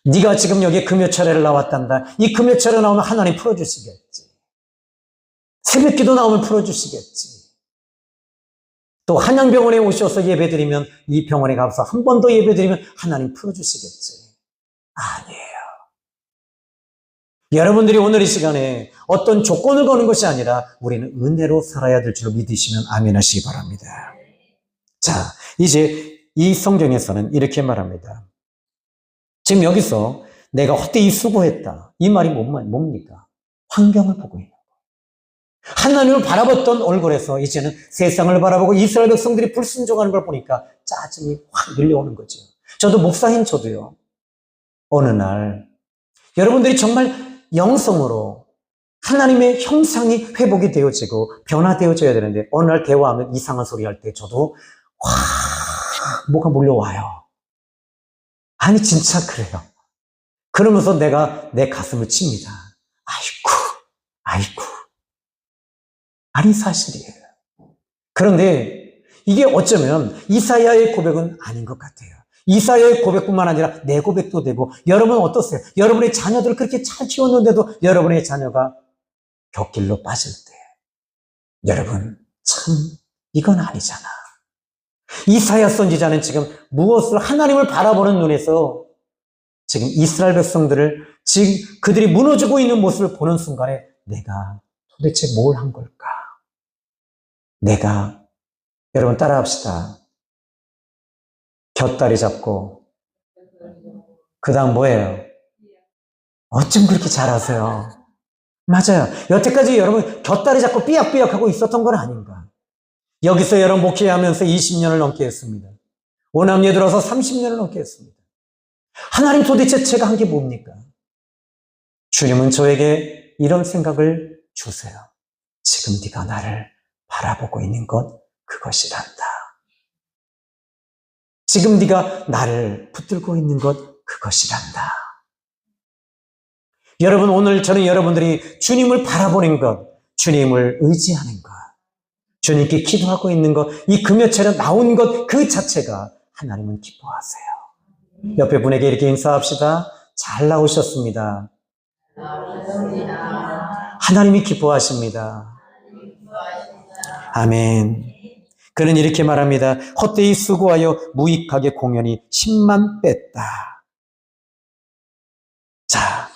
Speaker 1: 네가 지금 여기에 금요철회를 나왔단다. 이 금요철회 나오면 하나님 풀어주시겠지. 새벽기도 나오면 풀어주시겠지. 또 한양병원에 오셔서 예배드리면 이 병원에 가서 한 번 더 예배드리면 하나님 풀어주시겠지. 아니에요. 여러분들이 오늘 이 시간에 어떤 조건을 거는 것이 아니라 우리는 은혜로 살아야 될 줄 믿으시면 아멘 하시기 바랍니다. 자, 이제 이 성경에서는 이렇게 말합니다. 지금 여기서 내가 헛되이 수고했다. 이 말이 뭡니까? 환경을 보고 있는 거예요. 하나님을 바라봤던 얼굴에서 이제는 세상을 바라보고 이스라엘 백성들이 불순종하는 걸 보니까 짜증이 확 밀려오는 거죠. 저도 목사인 저도요. 어느 날 여러분들이 정말 영성으로 하나님의 형상이 회복이 되어지고 변화되어져야 되는데 어느 날 대화하면 이상한 소리 할 때 저도 뭐가 몰려와요. 아니 진짜 그래요. 그러면서 내가 내 가슴을 칩니다. 아이고. 아니 사실이에요. 그런데 이게 어쩌면 이사야의 고백은 아닌 것 같아요. 이사야의 고백뿐만 아니라 내 고백도 되고 여러분 어떠세요? 여러분의 자녀들을 그렇게 잘 키웠는데도 여러분의 자녀가 곁길로 빠질 때 여러분 참 이건 아니잖아. 이사야 선지자는 지금 무엇을 하나님을 바라보는 눈에서 지금 이스라엘 백성들을 지금 그들이 무너지고 있는 모습을 보는 순간에 내가 도대체 뭘 한 걸까? 내가 여러분 따라합시다. 곁다리 잡고 그 다음 뭐예요? 어쩜 그렇게 잘하세요? 맞아요. 여태까지 여러분 곁다리 잡고 삐약삐약하고 있었던 건 아닌가? 여기서 여러분 목회하면서 20년을 넘게 했습니다. 오남리에 들어서 30년을 넘게 했습니다. 하나님 도대체 제가 한 게 뭡니까? 주님은 저에게 이런 생각을 주세요. 지금 네가 나를 바라보고 있는 것 그것이란다. 지금 네가 나를 붙들고 있는 것 그것이란다. 여러분 오늘 저는 여러분들이 주님을 바라보는 것, 주님을 의지하는 것, 주님께 기도하고 있는 것, 이 금요철에 나온 것 그 자체가 하나님은 기뻐하세요. 옆에 분에게 이렇게 인사합시다. 잘 나오셨습니다. 하나님이 기뻐하십니다. 아멘. 그는 이렇게 말합니다. 헛되이 수고하여 무익하게 공연히 10만 뺐다. 자,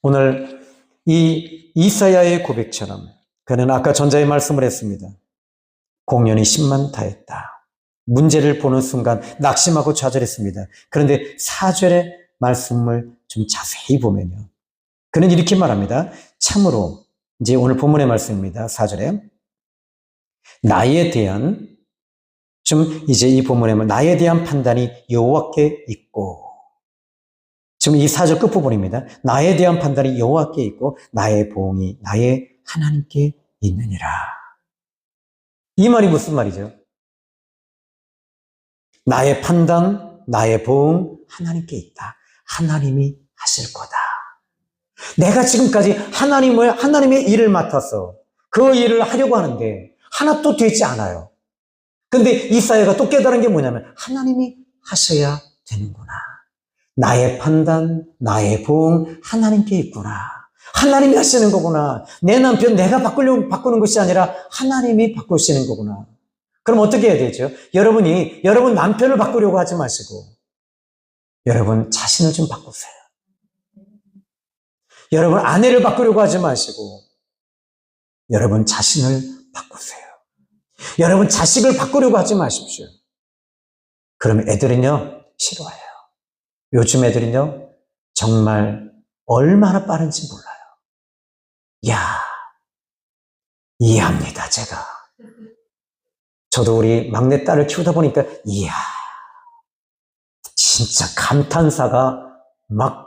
Speaker 1: 오늘 이 이사야의 고백처럼 그는 아까 전자의 말씀을 했습니다. 공연히 10만 다했다. 문제를 보는 순간 낙심하고 좌절했습니다. 그런데 4절의 말씀을 좀 자세히 보면요. 그는 이렇게 말합니다. 참으로 이제 오늘 본문의 말씀입니다. 4절에 나에 대한 좀 이제 이 본문에 나에 대한 판단이 여호와께 있고 지금 이 4절 끝부분입니다. 나에 대한 판단이 여호와께 있고 나의 보응이 나의 하나님께 있느니라. 이 말이 무슨 말이죠? 나의 판단, 나의 보응 하나님께 있다. 하나님이 하실 거다. 내가 지금까지 하나님의 일을 맡아서 그 일을 하려고 하는데 하나도 되지 않아요. 근데 이사야가 또 깨달은 게 뭐냐면 하나님이 하셔야 되는구나. 나의 판단, 나의 보응 하나님께 있구나. 하나님이 하시는 거구나. 내 남편 내가 바꾸는 것이 아니라 하나님이 바꾸시는 거구나. 그럼 어떻게 해야 되죠? 여러분 남편을 바꾸려고 하지 마시고 여러분 자신을 좀 바꾸세요. 여러분 아내를 바꾸려고 하지 마시고 여러분 자신을 바꾸세요. 여러분 자식을 바꾸려고 하지 마십시오. 그러면 애들은요 싫어해요. 요즘 애들은요 정말 얼마나 빠른지 몰라요. 야, 이해합니다 제가. 저도 우리 막내딸을 키우다 보니까 이야 진짜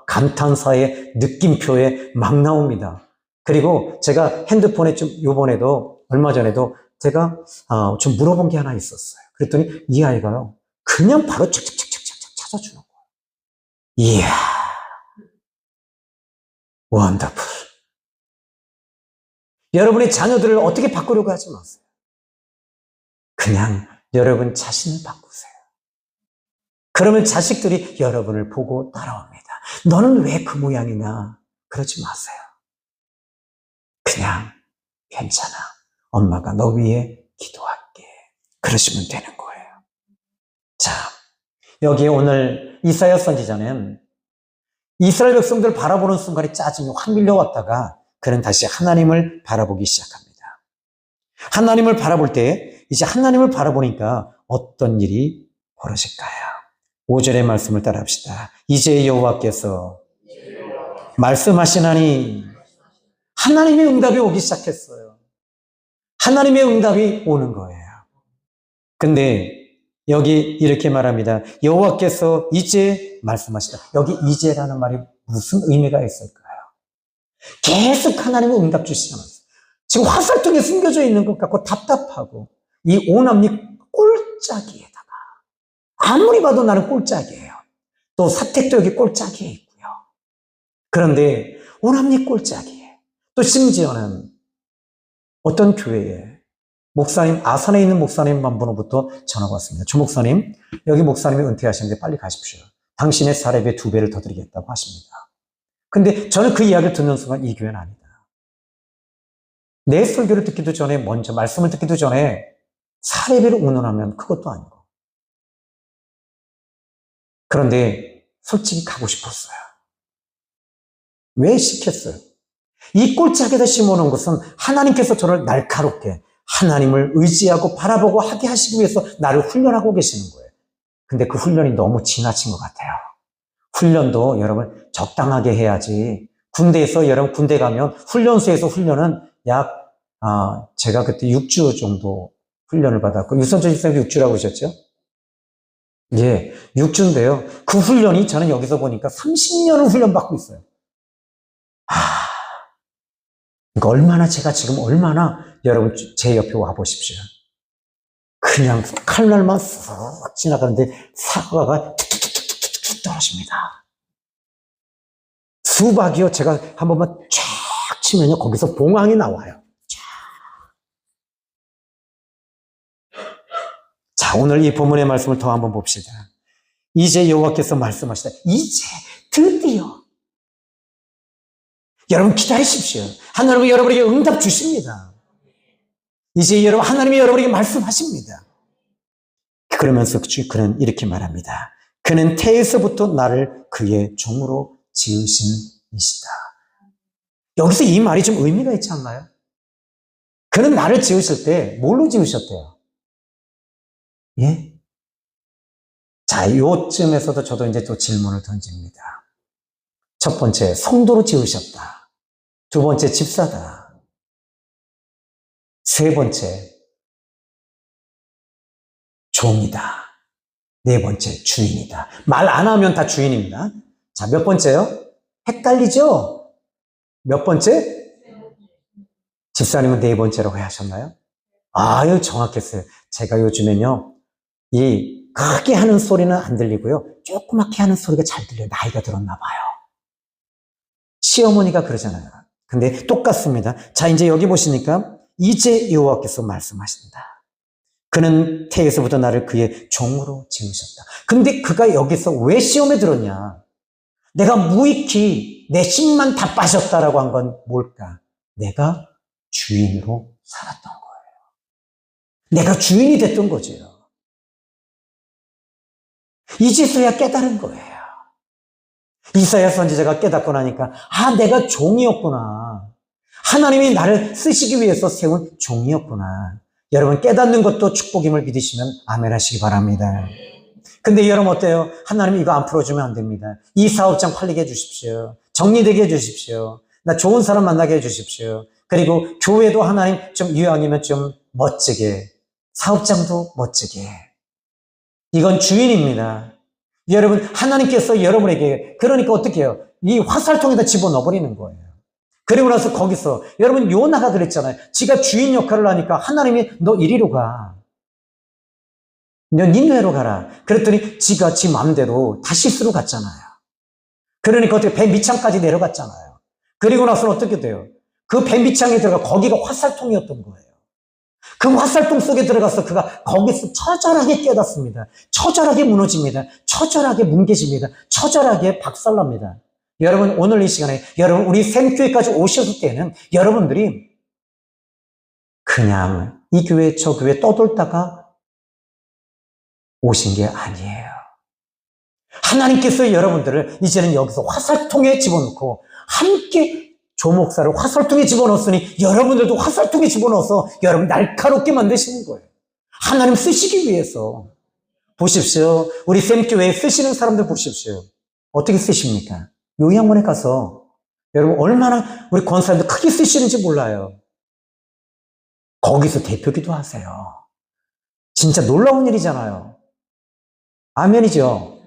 Speaker 1: 감탄사의 느낌표에 막 나옵니다. 그리고 제가 핸드폰에 요번에도 얼마 전에도 제가 좀 물어본 게 하나 있었어요. 그랬더니 이 아이가요 그냥 바로 착착착착착 찾아주는 거예요. 이야 원더풀. 여러분의 자녀들을 어떻게 바꾸려고 하지 마세요. 그냥 여러분 자신을 바꾸세요. 그러면 자식들이 여러분을 보고 따라옵니다. 너는 왜 그 모양이냐? 그러지 마세요. 그냥 괜찮아. 엄마가 너 위해 기도할게. 그러시면 되는 거예요. 자, 여기에 오늘 이사야 선지자는 이스라엘 백성들을 바라보는 순간에 짜증이 확 밀려왔다가 그는 다시 하나님을 바라보기 시작합니다. 하나님을 바라볼 때 이제 하나님을 바라보니까 어떤 일이 벌어질까요? 5절의 말씀을 따라합시다. 이제 여호와께서 말씀하시나니 하나님의 응답이 오기 시작했어요. 하나님의 응답이 오는 거예요. 근데 여기 이렇게 말합니다. 여호와께서 이제 말씀하시다. 여기 이제라는 말이 무슨 의미가 있을까요? 계속 하나님의 응답 주시잖아요. 지금 화살통에 숨겨져 있는 것 같고 답답하고 이 오남리 꼴짜기에다가 아무리 봐도 나는 꼴짜기예요. 또 사택도 여기 꼴짜기에 있고요. 그런데 오남리 꼴짜기에 또 심지어는 어떤 교회에 목사님, 아산에 있는 목사님 한 분으로부터 전화가 왔습니다. 주 목사님, 여기 목사님이 은퇴하시는데 빨리 가십시오. 당신의 사례비의 2배를 더 드리겠다고 하십니다. 근데 저는 그 이야기를 듣는 순간 이 교회는 아니다. 내 설교를 듣기도 전에 먼저 말씀을 듣기도 전에 사례비를 운운하면 그것도 아니고. 그런데 솔직히 가고 싶었어요. 왜 시켰어요? 이 꼴짝에다 심어놓은 것은 하나님께서 저를 날카롭게 하나님을 의지하고 바라보고 하게 하시기 위해서 나를 훈련하고 계시는 거예요. 근데 그 훈련이 너무 지나친 것 같아요. 훈련도 여러분 적당하게 해야지. 군대에서 여러분 군대 가면 훈련소에서 훈련은 제가 그때 6주 정도 훈련을 받았고 유선전 집사님도 6주라고 하셨죠? 예, 6주인데요. 그 훈련이 저는 여기서 보니까 30년을 훈련받고 있어요. 그러니까 제가 얼마나 여러분 제 옆에 와 보십시오. 그냥 칼날만 쓱 지나가는데 사과가 툭툭툭툭툭 떨어집니다. 수박이요. 제가 한 번만 쫙 치면요. 거기서 봉황이 나와요. 자, 오늘 이 본문의 말씀을 더 한번 봅시다. 이제 여호와께서 말씀하시다. 이제 드디어 여러분 기다리십시오. 하나님은 여러분에게 응답 주십니다. 이제 하나님이 여러분에게 말씀하십니다. 그러면서 그는 이렇게 말합니다. 그는 태에서부터 나를 그의 종으로 지으신 이시다. 여기서 이 말이 좀 의미가 있지 않나요? 그는 나를 지으실 때 뭘로 지으셨대요? 예? 자, 요쯤에서도 저도 이제 또 질문을 던집니다. 첫 번째, 성도로 지으셨다. 두 번째, 집사다. 세 번째, 종이다. 네 번째, 주인이다. 말 안 하면 다 주인입니다. 자, 몇 번째요? 헷갈리죠? 몇 번째? 집사님은 네 번째라고 하셨나요? 아유, 정확했어요. 제가 요즘엔요, 크게 하는 소리는 안 들리고요. 조그맣게 하는 소리가 잘 들려요. 나이가 들었나 봐요. 시어머니가 그러잖아요. 근데 똑같습니다. 자, 이제 여기 보시니까 이제 여호와께서 말씀하신다. 그는 태에서부터 나를 그의 종으로 지으셨다. 근데 그가 여기서 왜 시험에 들었냐? 내가 무익히 내 힘만 다 빠졌다라고 한 건 뭘까? 내가 주인으로 살았던 거예요. 내가 주인이 됐던 거죠. 이제서야 깨달은 거예요. 이사야 선지자가 깨닫고 나니까 내가 종이었구나. 하나님이 나를 쓰시기 위해서 세운 종이었구나. 여러분 깨닫는 것도 축복임을 믿으시면 아멘 하시기 바랍니다. 근데 여러분 어때요? 하나님 이거 안 풀어주면 안 됩니다. 이 사업장 팔리게 해주십시오. 정리되게 해주십시오. 나 좋은 사람 만나게 해주십시오. 그리고 교회도 하나님 좀 이왕이면 좀 멋지게, 사업장도 멋지게. 이건 주인입니다. 여러분 하나님께서 여러분에게 그러니까 어떻게 해요? 이 화살통에다 집어넣어버리는 거예요. 그리고 나서 거기서 여러분 요나가 그랬잖아요. 지가 주인 역할을 하니까 하나님이 너 이리로 가. 너 니느웨로 가라. 그랬더니 지가 지 마음대로 다시스로 갔잖아요. 그러니까 어떻게 배 밑창까지 내려갔잖아요. 그리고 나서는 어떻게 돼요? 그 배 밑창에 들어가 거기가 화살통이었던 거예요. 그 화살통 속에 들어가서 그가 거기서 처절하게 깨닫습니다. 처절하게 무너집니다. 처절하게 뭉개집니다. 처절하게 박살납니다. 여러분 오늘 이 시간에 여러분 우리 샘교회까지 오셨을 때는 여러분들이 그냥 이 교회 저 교회 떠돌다가 오신 게 아니에요. 하나님께서 여러분들을 이제는 여기서 화살통에 집어넣고 함께 조목사를 화살통에 집어넣었으니 여러분들도 화살통에 집어넣어서 여러분 날카롭게 만드시는 거예요. 하나님 쓰시기 위해서. 보십시오. 우리 샘교회에 쓰시는 사람들 보십시오. 어떻게 쓰십니까? 요양원에 가서 여러분 얼마나 우리 권사님들 크게 쓰시는지 몰라요. 거기서 대표기도 하세요. 진짜 놀라운 일이잖아요. 아멘이죠.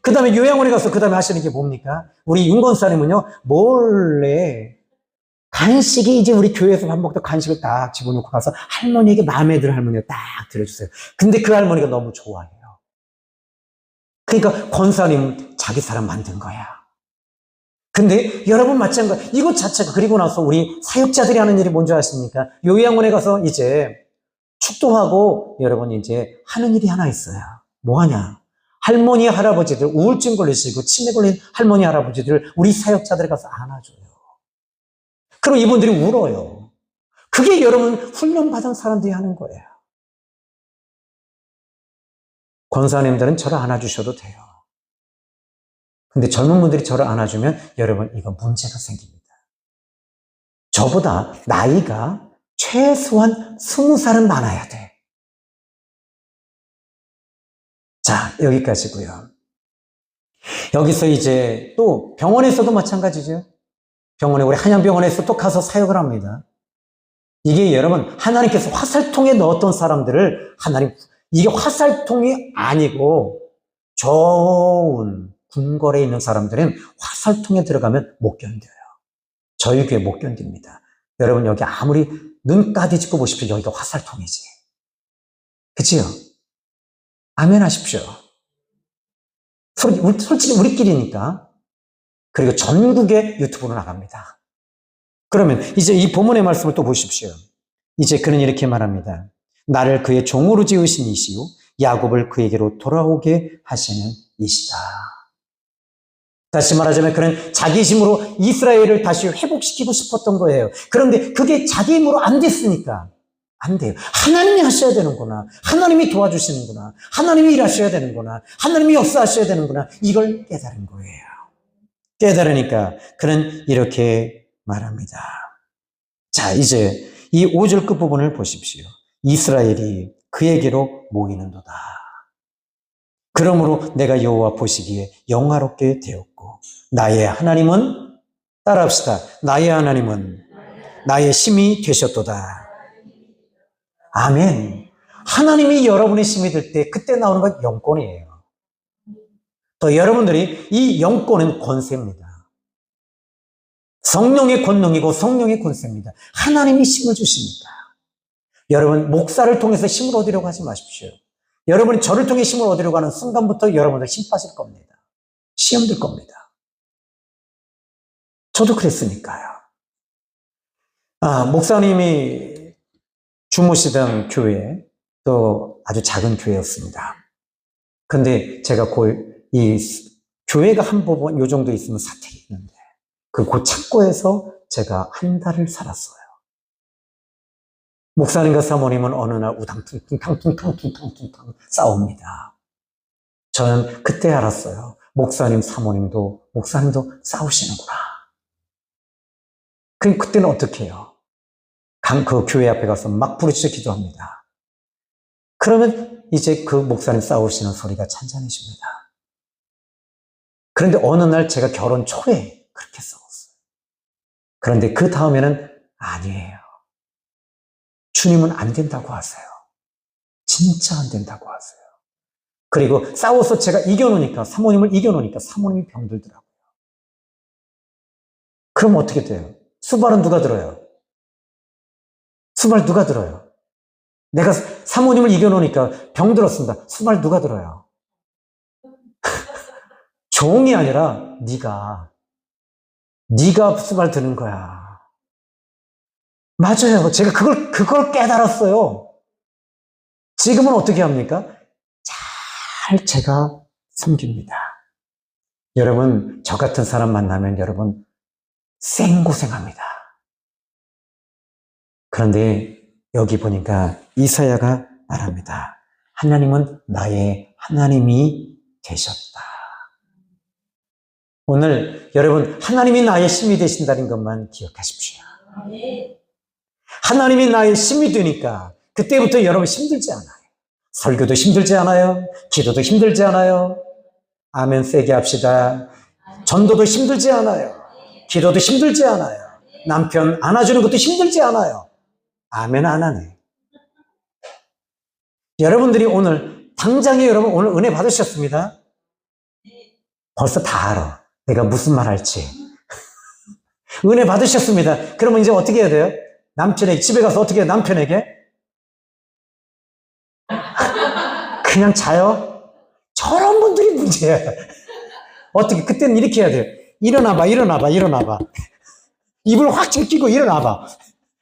Speaker 1: 그 다음에 요양원에 가서 그 다음에 하시는 게 뭡니까? 우리 윤권사님은요, 몰래 간식이 이제 우리 교회에서 밥 먹다 간식을 딱 집어넣고 가서 할머니에게 마음에 드는 할머니가 딱 드려주세요. 근데 그 할머니가 너무 좋아해요. 그러니까 권사님 자기 사람 만든 거야. 근데 여러분 마찬가지, 이것 자체가 그리고 나서 우리 사역자들이 하는 일이 뭔지 아십니까? 요양원에 가서 이제 축도하고 여러분 이제 하는 일이 하나 있어요. 뭐 하냐? 할머니, 할아버지들, 우울증 걸리시고 치매 걸린 할머니, 할아버지들 우리 사역자들이 가서 안아줘요. 그럼 이분들이 울어요. 그게 여러분 훈련받은 사람들이 하는 거예요. 권사님들은 저를 안아주셔도 돼요. 근데 젊은 분들이 저를 안아주면 여러분 이거 문제가 생깁니다. 저보다 나이가 최소한 20살은 많아야 돼. 자, 여기까지고요. 여기서 이제 또 병원에서도 마찬가지죠. 병원에 우리 한양병원에서 또 가서 사역을 합니다. 이게 여러분 하나님께서 화살통에 넣었던 사람들을 하나님 이게 화살통이 아니고 좋은 궁궐에 있는 사람들은 화살통에 들어가면 못 견뎌요. 저희 교회 못 견딥니다. 여러분 여기 아무리 눈까지 짚고 보십시오. 여기가 화살통이지. 그치요? 아멘 하십시오. 솔직히 우리끼리니까. 그리고 전국에 유튜브로 나갑니다. 그러면 이제 이 본문의 말씀을 또 보십시오. 이제 그는 이렇게 말합니다. 나를 그의 종으로 지으신 이시요 야곱을 그에게로 돌아오게 하시는 이시다. 다시 말하자면 그는 자기 힘으로 이스라엘을 다시 회복시키고 싶었던 거예요. 그런데 그게 자기 힘으로 안 됐으니까 안 돼요. 하나님이 하셔야 되는구나. 하나님이 도와주시는구나. 하나님이 일하셔야 되는구나. 하나님이 역사하셔야 되는구나. 이걸 깨달은 거예요. 깨달으니까 그는 이렇게 말합니다. 자, 이제 이 5절 끝부분을 보십시오. 이스라엘이 그에게로 모이는도다. 그러므로 내가 여호와 보시기에 영화롭게 되었고 나의 하나님은 따라합시다. 나의 하나님은 나의 힘이 되셨도다. 아멘. 하나님이 여러분의 힘이 될 때 그때 나오는 건 영권이에요. 또 여러분들이 이 영권은 권세입니다. 성령의 권능이고 성령의 권세입니다. 하나님이 힘을 주십니다. 여러분 목사를 통해서 힘을 얻으려고 하지 마십시오. 여러분이 저를 통해 힘을 얻으려고 하는 순간부터 여러분들 힘 빠질 겁니다. 시험 들 겁니다. 저도 그랬으니까요. 목사님이 주무시던 교회 또 아주 작은 교회였습니다. 근데 제가 이 교회가 한 부분 요 정도 있으면 사택이 있는데 그 창고에서 제가 한 달을 살았어요. 목사님과 사모님은 어느 날 우당퉁퉁 탕퉁탕퉁탕퉁탕 싸웁니다. 저는 그때 알았어요. 목사님도 싸우시는구나. 그럼 그때는 어떻게 해요? 그 교회 앞에 가서 막 부르짖어 기도합니다. 그러면 이제 그 목사님 싸우시는 소리가 잔잔해집니다. 그런데 어느 날 제가 결혼 초에 그렇게 싸웠어요. 그런데 그 다음에는 아니에요. 주님은 안 된다고 하세요. 진짜 안 된다고 하세요. 그리고 싸워서 제가 사모님을 이겨놓으니까 사모님이 병들더라고요. 그럼 어떻게 돼요? 수발은 누가 들어요? 수발 누가 들어요? 내가 사모님을 이겨놓으니까 병들었습니다. 수발 누가 들어요? 종이 아니라 네가 수발 드는 거야. 맞아요. 제가 그걸 깨달았어요. 지금은 어떻게 합니까? 잘 제가 섬깁니다. 여러분, 저 같은 사람 만나면 여러분 생고생합니다. 그런데 여기 보니까 이사야가 말합니다. 하나님은 나의 하나님이 되셨다. 오늘 여러분 하나님이 나의 힘이 되신다는 것만 기억하십시오. 하나님이 나의 힘이 되니까 그때부터 여러분 힘들지 않아요. 설교도 힘들지 않아요. 기도도 힘들지 않아요. 아멘 세게 합시다. 전도도 힘들지 않아요. 기도도 힘들지 않아요. 남편 안아주는 것도 힘들지 않아요. 아멘 안 하네. 여러분들이 당장에 여러분 오늘 은혜 받으셨습니다. 벌써 다 알아. 내가 무슨 말 할지. 은혜 받으셨습니다. 그러면 이제 어떻게 해야 돼요? 남편에게, 집에 가서 어떻게 해요? 남편에게? 그냥 자요? 저런 분들이 문제야. 어떻게, 그때는 이렇게 해야 돼요. 일어나봐. 입을 확 제끼고 일어나봐.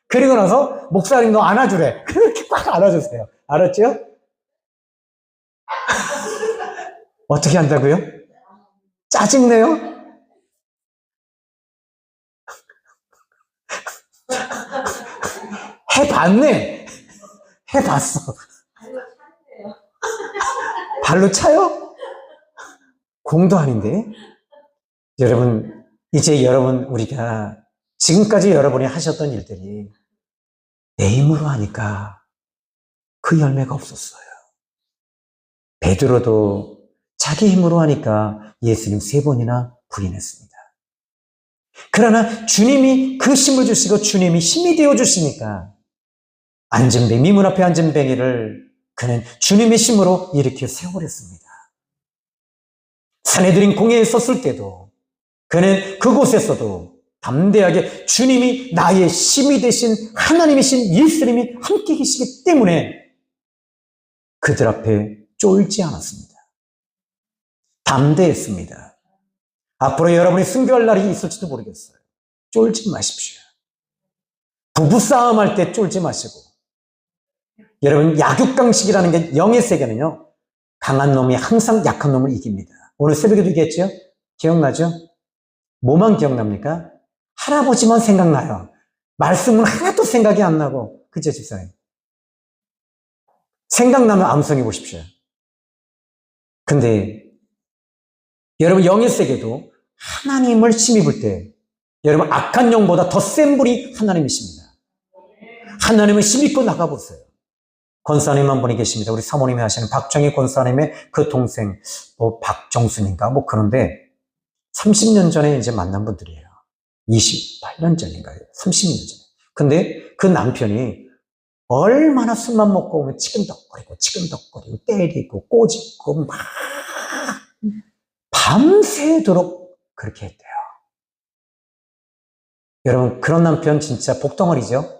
Speaker 1: 그리고 나서 목사님 너 안아주래. 그렇게 꽉 안아주세요. 알았죠? 어떻게 한다고요? 짜증내요? 해봤네. 해봤어. 발로 차요? 공도 아닌데. 여러분, 이제 우리가 지금까지 여러분이 하셨던 일들이 내 힘으로 하니까 그 열매가 없었어요. 베드로도 자기 힘으로 하니까 예수님 3번이나 부인했습니다. 그러나 주님이 그 힘을 주시고 주님이 힘이 되어 주시니까 미문 앞에 앉은 뱅이를 그는 주님의 힘으로 일으켜 세워버렸습니다. 산헤드린 공회에 섰을 때도 그는 그곳에서도 담대하게 주님이 나의 힘이 되신 하나님이신 예수님이 함께 계시기 때문에 그들 앞에 쫄지 않았습니다. 담대했습니다. 앞으로 여러분이 순교할 날이 있을지도 모르겠어요. 쫄지 마십시오. 부부싸움 할 때 쫄지 마시고, 여러분 약육강식이라는 게 영의 세계는요, 강한 놈이 항상 약한 놈을 이깁니다. 오늘 새벽에도 얘기했죠? 기억나죠? 뭐만 기억납니까? 할아버지만 생각나요. 말씀은 하나도 생각이 안 나고. 그죠, 집사님? 생각나면 암송해 보십시오. 근데 여러분 영의 세계도 하나님을 힘입을 때 여러분 악한 영보다 더 센 분이 하나님이십니다. 하나님을 힘입고 나가보세요. 권사님 한 분이 계십니다. 우리 사모님이 하시는 박정희 권사님의 그 동생 박정순인가 그런데 30년 전에 이제 만난 분들이에요. 28년 전인가요? 30년 전에. 근데 그 남편이 얼마나 술만 먹고 오면 치근덕거리고 때리고 꼬집고 막 밤새도록 그렇게 했대요. 여러분 그런 남편 진짜 복덩어리죠?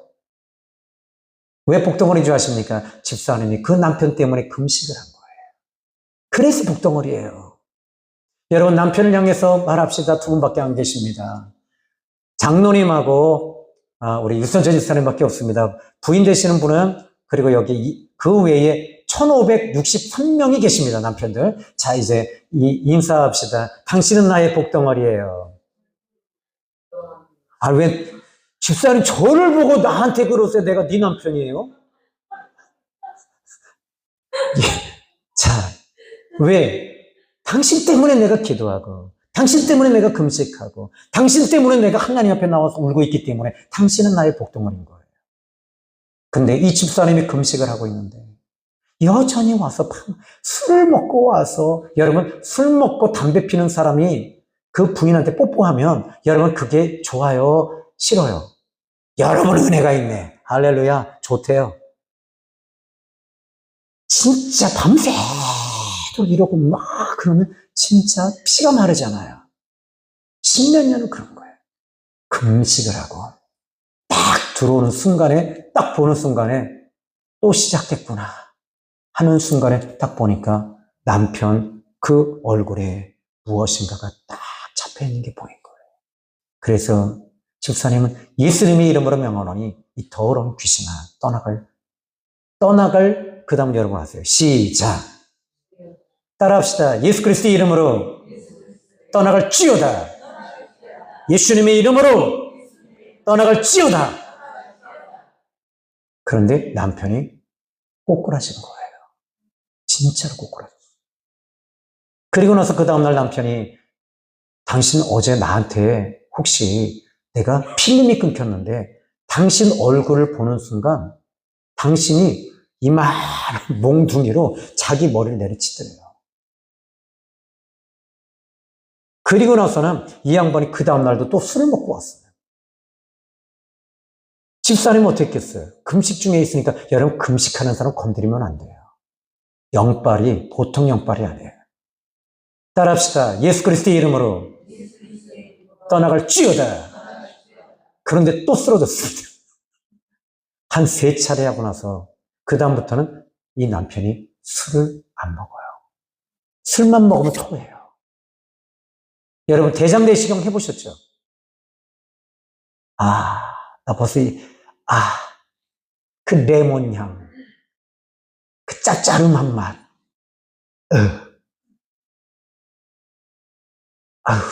Speaker 1: 왜 복덩어리인 줄 아십니까? 집사님이 그 남편 때문에 금식을 한 거예요. 그래서 복덩어리예요. 여러분 남편을 향해서 말합시다. 2분밖에 안 계십니다. 장로님하고 우리 유선재 집사님밖에 없습니다. 부인 되시는 분은 그리고 여기 그 외에 1563명이 계십니다, 남편들. 자, 이제 인사합시다. 당신은 나의 복덩어리예요. 아, 왜 집사님 저를 보고 나한테 그러세요? 내가 네 남편이에요? 자, 왜? 당신 때문에 내가 기도하고, 당신 때문에 내가 금식하고, 당신 때문에 내가 하나님 앞에 나와서 울고 있기 때문에 당신은 나의 복덩어리인 거예요. 근데 이 집사님이 금식을 하고 있는데 여전히 와서 술을 먹고 와서, 여러분, 술 먹고 담배 피는 사람이 그 부인한테 뽀뽀하면 여러분 그게 좋아요? 싫어요? 여러분 은혜가 있네. 할렐루야. 좋대요. 진짜 밤새도록 이러고 막 그러면 진짜 피가 마르잖아요. 십몇 년은 그런 거예요. 금식을 하고 딱 들어오는 순간에, 딱 보는 순간에 또 시작됐구나 하는 순간에 딱 보니까 남편 그 얼굴에 무엇인가가 딱 잡혀있는 게 보인 거예요. 그래서 집사님은 예수님의 이름으로 명하노니 이 더러운 귀신아 떠나갈 그 다음 여러분 하세요. 시작. 따라합시다. 예수 그리스도의 이름으로 떠나갈지어다. 예수님의 이름으로 떠나갈지어다. 그런데 남편이 꼬꾸라진 거예요. 진짜로 꼬꾸라졌어요. 그리고 나서 그 다음날 남편이 당신 어제 나한테 혹시 내가 필름이 끊겼는데 당신 얼굴을 보는 순간 당신이 이만한 몽둥이로 자기 머리를 내리치더래요. 그리고 나서는 이 양반이 그 다음날도 또 술을 먹고 왔어요. 집사님은 어떻게 했겠어요? 금식 중에 있으니까 여러분 금식하는 사람 건드리면 안 돼요. 영빨이 보통 영빨이 아니에요. 따라합시다. 예수 그리스도의 이름으로 떠나갈지어다. 그런데 또 쓰러졌습니다. 한 3차례 하고 나서 그 다음부터는 이 남편이 술을 안 먹어요. 술만 먹으면 토해요. 여러분 대장내시경 해보셨죠? 나 벌써 그 레몬 향, 그 짭짤한 맛,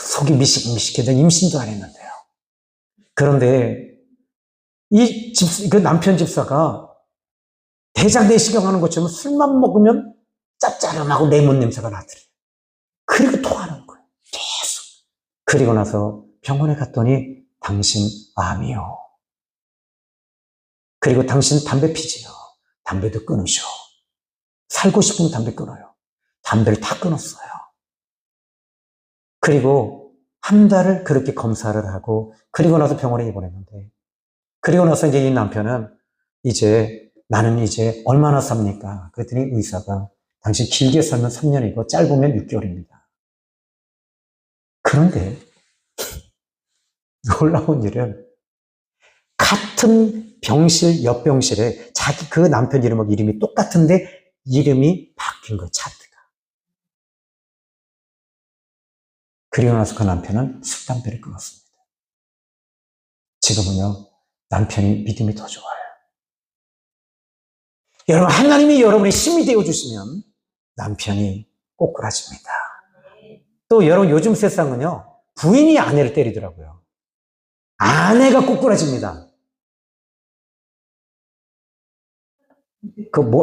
Speaker 1: 속이 미식미식해. 임신도 안 했는데요. 그런데 그 남편 집사가 대장내시경 하는 것처럼 술만 먹으면 짭짤하고 레몬 냄새가 나더래요. 그리고 토하는 거예요. 계속. 그리고 나서 병원에 갔더니 당신 암이요. 그리고 당신 담배 피지요. 담배도 끊으셔. 살고 싶으면 담배 끊어요. 담배를 다 끊었어요. 그리고 한 달을 그렇게 검사를 하고 그리고 나서 병원에 입원했는데, 그리고 나서 이제 이 남편은 나는 이제 얼마나 삽니까? 그랬더니 의사가 당신 길게 살면 3년이고 짧으면 6개월입니다. 그런데 놀라운 일은 같은 병실, 옆 병실에 자기 그 남편 이름하고 이름이 똑같은데 이름이 바뀐 거예요, 차트가. 그리고 나서 그 남편은 술, 담배를 끊었습니다. 지금은요, 남편이 믿음이 더 좋아요. 여러분, 하나님이 여러분의 힘이 되어주시면 남편이 꼬꾸라집니다. 또 여러분, 요즘 세상은요, 부인이 아내를 때리더라고요. 아내가 꼬꾸라집니다.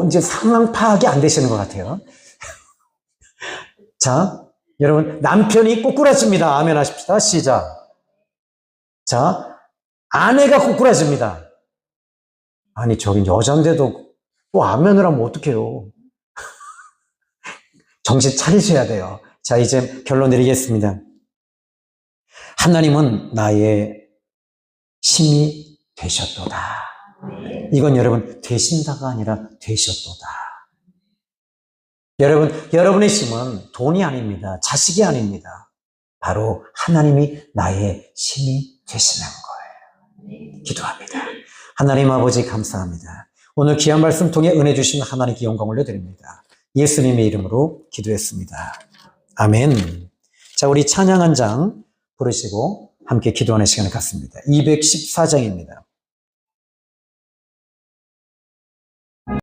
Speaker 1: 이제 상황 파악이 안 되시는 것 같아요. 자, 여러분, 남편이 꼬꾸라집니다. 아멘 하십시다. 시작. 자, 아내가 꼬꾸라집니다. 아니, 저긴 여잔데도 또 아멘을 하면 어떡해요. 정신 차리셔야 돼요. 자, 이제 결론 내리겠습니다. 하나님은 나의 힘이 되셨도다. 이건 여러분 되신다가 아니라 되셨도다. 여러분, 여러분의 힘은 돈이 아닙니다. 자식이 아닙니다. 바로 하나님이 나의 힘이 되시는 거예요. 기도합니다. 하나님 아버지 감사합니다. 오늘 귀한 말씀 통해 은혜 주신 하나님께 영광을 올려드립니다. 예수님의 이름으로 기도했습니다. 아멘. 자, 우리 찬양 한 장 부르시고 함께 기도하는 시간을 갖습니다. 214장입니다.